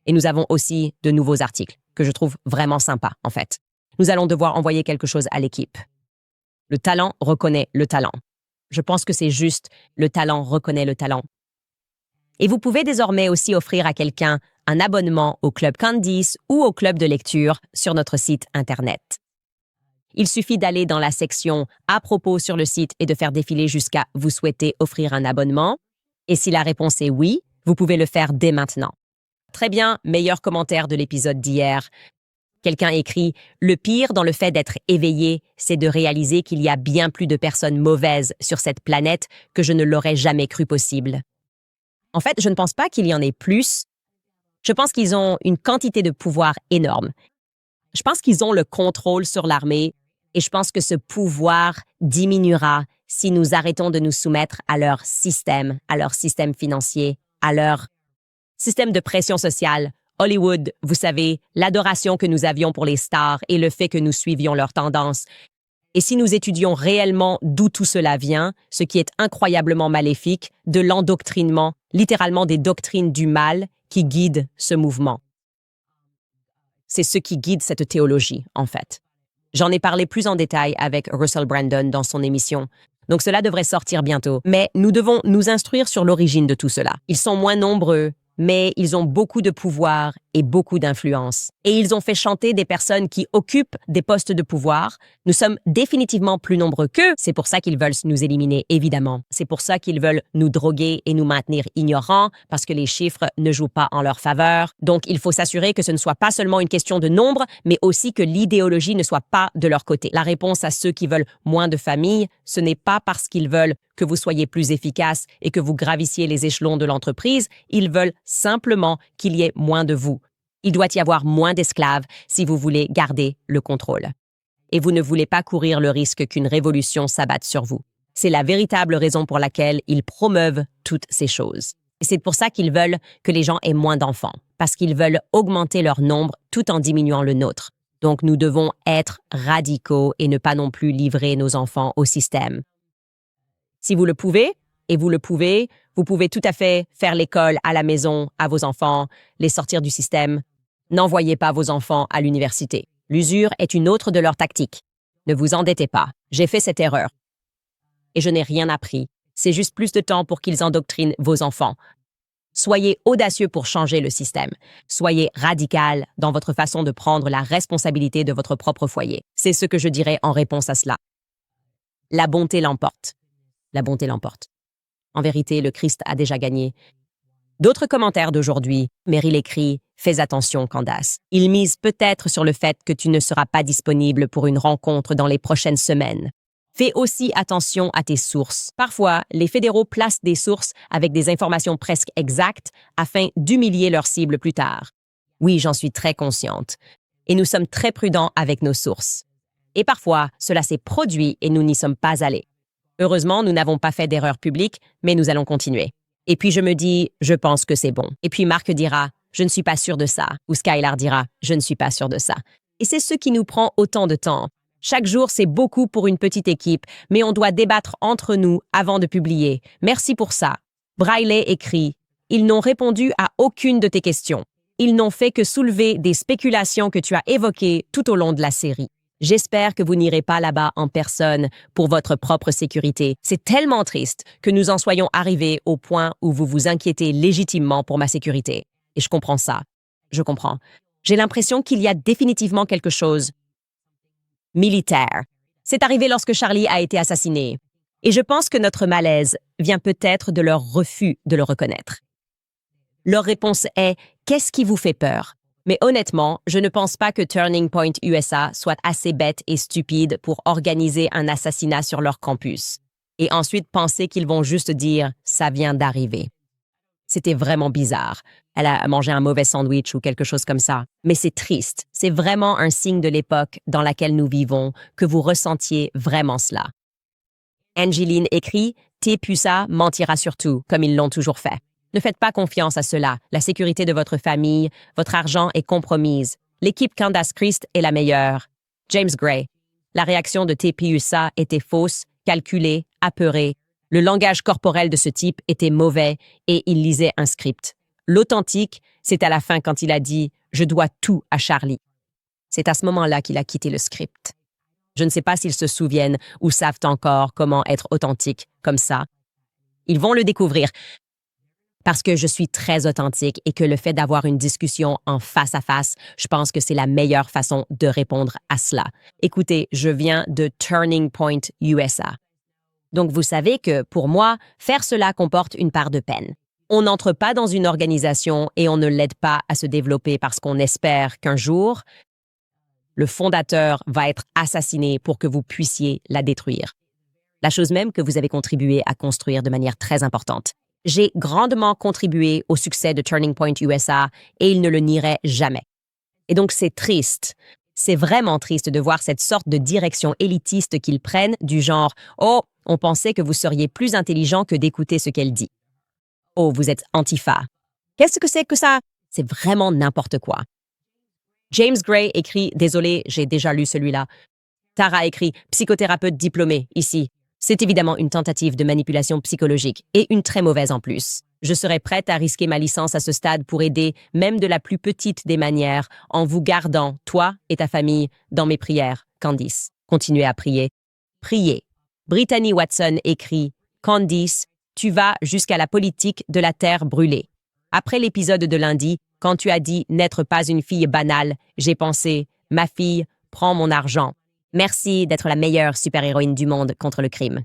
Et nous avons aussi de nouveaux articles que je trouve vraiment sympas, en fait. Nous allons devoir envoyer quelque chose à l'équipe. Le talent reconnaît le talent. Je pense que c'est juste le talent reconnaît le talent. Et vous pouvez désormais aussi offrir à quelqu'un un abonnement au Club Candice ou au Club de lecture sur notre site Internet. Il suffit d'aller dans la section « À propos » sur le site et de faire défiler jusqu'à « Vous souhaitez offrir un abonnement ?» Et si la réponse est oui, vous pouvez le faire dès maintenant. Très bien, meilleur commentaire de l'épisode d'hier. Quelqu'un écrit « Le pire dans le fait d'être éveillé, c'est de réaliser qu'il y a bien plus de personnes mauvaises sur cette planète que je ne l'aurais jamais cru possible. » En fait, je ne pense pas qu'il y en ait plus. Je pense qu'ils ont une quantité de pouvoir énorme. Je pense qu'ils ont le contrôle sur l'armée et je pense que ce pouvoir diminuera si nous arrêtons de nous soumettre à leur système financier, à leur système de pression sociale. Hollywood, vous savez, l'adoration que nous avions pour les stars et le fait que nous suivions leurs tendances. Et si nous étudions réellement d'où tout cela vient, ce qui est incroyablement maléfique, de l'endoctrinement, littéralement des doctrines du mal qui guident ce mouvement. C'est ce qui guide cette théologie, en fait. J'en ai parlé plus en détail avec Russell Brandon dans son émission, donc cela devrait sortir bientôt. Mais nous devons nous instruire sur l'origine de tout cela. Ils sont moins nombreux, mais ils ont beaucoup de pouvoir et beaucoup d'influence. Et ils ont fait chanter des personnes qui occupent des postes de pouvoir. Nous sommes définitivement plus nombreux qu'eux. C'est pour ça qu'ils veulent nous éliminer, évidemment. C'est pour ça qu'ils veulent nous droguer et nous maintenir ignorants, parce que les chiffres ne jouent pas en leur faveur. Donc, il faut s'assurer que ce ne soit pas seulement une question de nombre, mais aussi que l'idéologie ne soit pas de leur côté. La réponse à ceux qui veulent moins de familles, ce n'est pas parce qu'ils veulent que vous soyez plus efficace et que vous gravissiez les échelons de l'entreprise, ils veulent simplement qu'il y ait moins de vous. Il doit y avoir moins d'esclaves si vous voulez garder le contrôle. Et vous ne voulez pas courir le risque qu'une révolution s'abatte sur vous. C'est la véritable raison pour laquelle ils promeuvent toutes ces choses. Et c'est pour ça qu'ils veulent que les gens aient moins d'enfants, parce qu'ils veulent augmenter leur nombre tout en diminuant le nôtre. Donc nous devons être radicaux et ne pas non plus livrer nos enfants au système. Si vous le pouvez, et vous le pouvez, vous pouvez tout à fait faire l'école à la maison à vos enfants, les sortir du système. N'envoyez pas vos enfants à l'université. L'usure est une autre de leurs tactiques. Ne vous endettez pas. J'ai fait cette erreur. Et je n'ai rien appris. C'est juste plus de temps pour qu'ils endoctrinent vos enfants. Soyez audacieux pour changer le système. Soyez radical dans votre façon de prendre la responsabilité de votre propre foyer. C'est ce que je dirais en réponse à cela. La bonté l'emporte. La bonté l'emporte. En vérité, le Christ a déjà gagné. D'autres commentaires d'aujourd'hui. Meryl écrit « Fais attention, Candace. Il mise peut-être sur le fait que tu ne seras pas disponible pour une rencontre dans les prochaines semaines. Fais aussi attention à tes sources. Parfois, les fédéraux placent des sources avec des informations presque exactes afin d'humilier leur cible plus tard. Oui, j'en suis très consciente. Et nous sommes très prudents avec nos sources. Et parfois, cela s'est produit et nous n'y sommes pas allés. Heureusement, nous n'avons pas fait d'erreur publique, mais nous allons continuer. Et puis je me dis, je pense que c'est bon. Et puis Marc dira, je ne suis pas sûr de ça. Ou Skylar dira, je ne suis pas sûr de ça. Et c'est ce qui nous prend autant de temps. Chaque jour, c'est beaucoup pour une petite équipe, mais on doit débattre entre nous avant de publier. Merci pour ça. Briley écrit, ils n'ont répondu à aucune de tes questions. Ils n'ont fait que soulever des spéculations que tu as évoquées tout au long de la série. J'espère que vous n'irez pas là-bas en personne pour votre propre sécurité. C'est tellement triste que nous en soyons arrivés au point où vous vous inquiétez légitimement pour ma sécurité. Et je comprends ça. Je comprends. J'ai l'impression qu'il y a définitivement quelque chose militaire. C'est arrivé lorsque Charlie a été assassiné. Et je pense que notre malaise vient peut-être de leur refus de le reconnaître. Leur réponse est « Qu'est-ce qui vous fait peur ?» Mais honnêtement, je ne pense pas que Turning Point USA soit assez bête et stupide pour organiser un assassinat sur leur campus. Et ensuite penser qu'ils vont juste dire « ça vient d'arriver ». C'était vraiment bizarre. Elle a mangé un mauvais sandwich ou quelque chose comme ça. Mais c'est triste. C'est vraiment un signe de l'époque dans laquelle nous vivons que vous ressentiez vraiment cela. Angeline écrit « T-Pusa mentira surtout, comme ils l'ont toujours fait. Ne faites pas confiance à cela. La sécurité de votre famille, votre argent est compromise. L'équipe Candace Christ est la meilleure. » James Gray. La réaction de T-Pusa était fausse, calculée, apeurée. Le langage corporel de ce type était mauvais et il lisait un script. L'authentique, c'est à la fin quand il a dit « Je dois tout à Charlie ». C'est à ce moment-là qu'il a quitté le script. Je ne sais pas s'ils se souviennent ou savent encore comment être authentique comme ça. Ils vont le découvrir parce que je suis très authentique et que le fait d'avoir une discussion en face à face, je pense que c'est la meilleure façon de répondre à cela. Écoutez, je viens de Turning Point USA. Donc vous savez que pour moi, faire cela comporte une part de peine. On n'entre pas dans une organisation et on ne l'aide pas à se développer parce qu'on espère qu'un jour, le fondateur va être assassiné pour que vous puissiez la détruire. La chose même que vous avez contribué à construire de manière très importante. J'ai grandement contribué au succès de Turning Point USA et il ne le nierait jamais. Et donc c'est triste. C'est vraiment triste de voir cette sorte de direction élitiste qu'ils prennent du genre « Oh, on pensait que vous seriez plus intelligent que d'écouter ce qu'elle dit. » « Oh, vous êtes Antifa. » Qu'est-ce que c'est que ça? C'est vraiment n'importe quoi. James Gray écrit « Désolé, j'ai déjà lu celui-là. » Tara écrit « Psychothérapeute diplômé, ici. » C'est évidemment une tentative de manipulation psychologique, et une très mauvaise en plus. Je serais prête à risquer ma licence à ce stade pour aider, même de la plus petite des manières, en vous gardant, toi et ta famille, dans mes prières. Candice. Continuez à prier. Priez. Brittany Watson écrit « Candice, tu vas jusqu'à la politique de la terre brûlée. » Après l'épisode de lundi, quand tu as dit « n'être pas une fille banale », j'ai pensé « ma fille, prends mon argent. Merci d'être la meilleure super-héroïne du monde contre le crime. »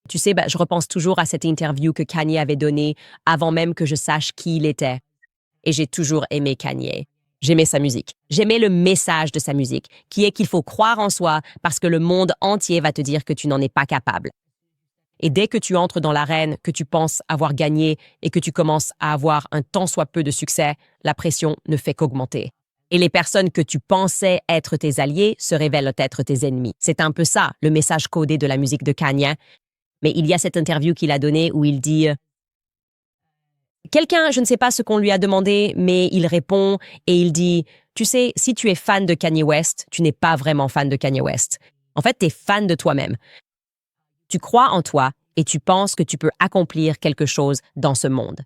Tu sais, je repense toujours à cette interview que Kanye avait donnée avant même que je sache qui il était. Et j'ai toujours aimé Kanye. J'aimais sa musique. J'aimais le message de sa musique, qui est qu'il faut croire en soi parce que le monde entier va te dire que tu n'en es pas capable. Et dès que tu entres dans l'arène, que tu penses avoir gagné et que tu commences à avoir un tant soit peu de succès, la pression ne fait qu'augmenter. Et les personnes que tu pensais être tes alliés se révèlent être tes ennemis. C'est un peu ça, le message codé de la musique de Kanye. Mais il y a cette interview qu'il a donnée où il dit « Quelqu'un, je ne sais pas ce qu'on lui a demandé, mais il répond et il dit « Tu sais, si tu es fan de Kanye West, tu n'es pas vraiment fan de Kanye West. En fait, tu es fan de toi-même. Tu crois en toi et tu penses que tu peux accomplir quelque chose dans ce monde. »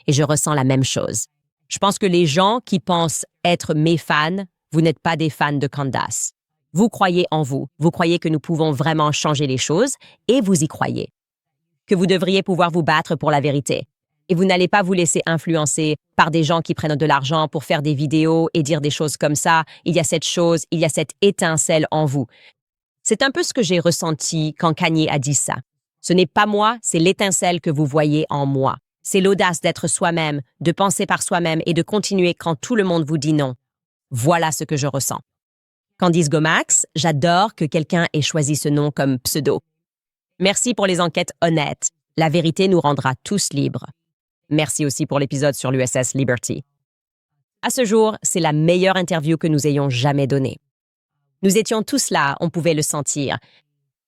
Et je ressens la même chose. Je pense que les gens qui pensent être mes fans, vous n'êtes pas des fans de Candace. Vous croyez en vous. Vous croyez que nous pouvons vraiment changer les choses et vous y croyez. Que vous devriez pouvoir vous battre pour la vérité. Et vous n'allez pas vous laisser influencer par des gens qui prennent de l'argent pour faire des vidéos et dire des choses comme ça. Il y a cette chose, il y a cette étincelle en vous. C'est un peu ce que j'ai ressenti quand Kanye a dit ça. Ce n'est pas moi, c'est l'étincelle que vous voyez en moi. C'est l'audace d'être soi-même, de penser par soi-même et de continuer quand tout le monde vous dit non. Voilà ce que je ressens. Candice Gomax, j'adore que quelqu'un ait choisi ce nom comme pseudo. Merci pour les enquêtes honnêtes. La vérité nous rendra tous libres. Merci aussi pour l'épisode sur l'USS Liberty. À ce jour, c'est la meilleure interview que nous ayons jamais donnée. Nous étions tous là, on pouvait le sentir.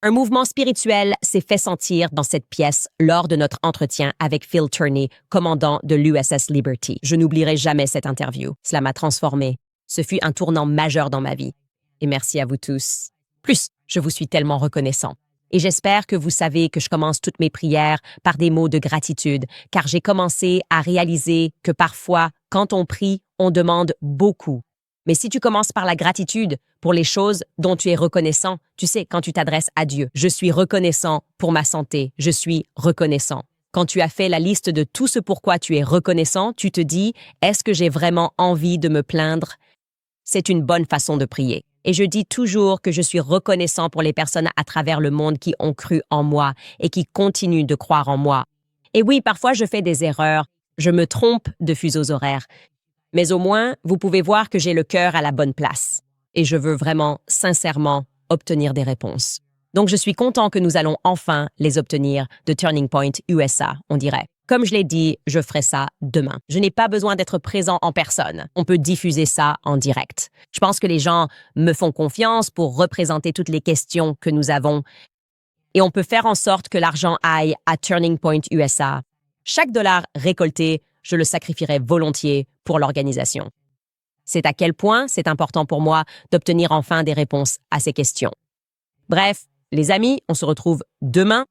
Un mouvement spirituel s'est fait sentir dans cette pièce lors de notre entretien avec Phil Turney, commandant de l'USS Liberty. Je n'oublierai jamais cette interview. Cela m'a transformée. Ce fut un tournant majeur dans ma vie. Et merci à vous tous. Plus, je vous suis tellement reconnaissant. Et j'espère que vous savez que je commence toutes mes prières par des mots de gratitude, car j'ai commencé à réaliser que parfois, quand on prie, on demande beaucoup. Mais si tu commences par la gratitude pour les choses dont tu es reconnaissant, tu sais, quand tu t'adresses à Dieu, je suis reconnaissant pour ma santé, je suis reconnaissant. Quand tu as fait la liste de tout ce pourquoi tu es reconnaissant, tu te dis, est-ce que j'ai vraiment envie de me plaindre? C'est une bonne façon de prier. Et je dis toujours que je suis reconnaissant pour les personnes à travers le monde qui ont cru en moi et qui continuent de croire en moi. Et oui, parfois je fais des erreurs, je me trompe de fuseaux horaires. Mais au moins, vous pouvez voir que j'ai le cœur à la bonne place. Et je veux vraiment, sincèrement, obtenir des réponses. Donc je suis content que nous allons enfin les obtenir de Turning Point USA, on dirait. Comme je l'ai dit, je ferai ça demain. Je n'ai pas besoin d'être présent en personne. On peut diffuser ça en direct. Je pense que les gens me font confiance pour représenter toutes les questions que nous avons. Et on peut faire en sorte que l'argent aille à Turning Point USA. Chaque dollar récolté, je le sacrifierai volontiers pour l'organisation. C'est à quel point c'est important pour moi d'obtenir enfin des réponses à ces questions. Bref, les amis, on se retrouve demain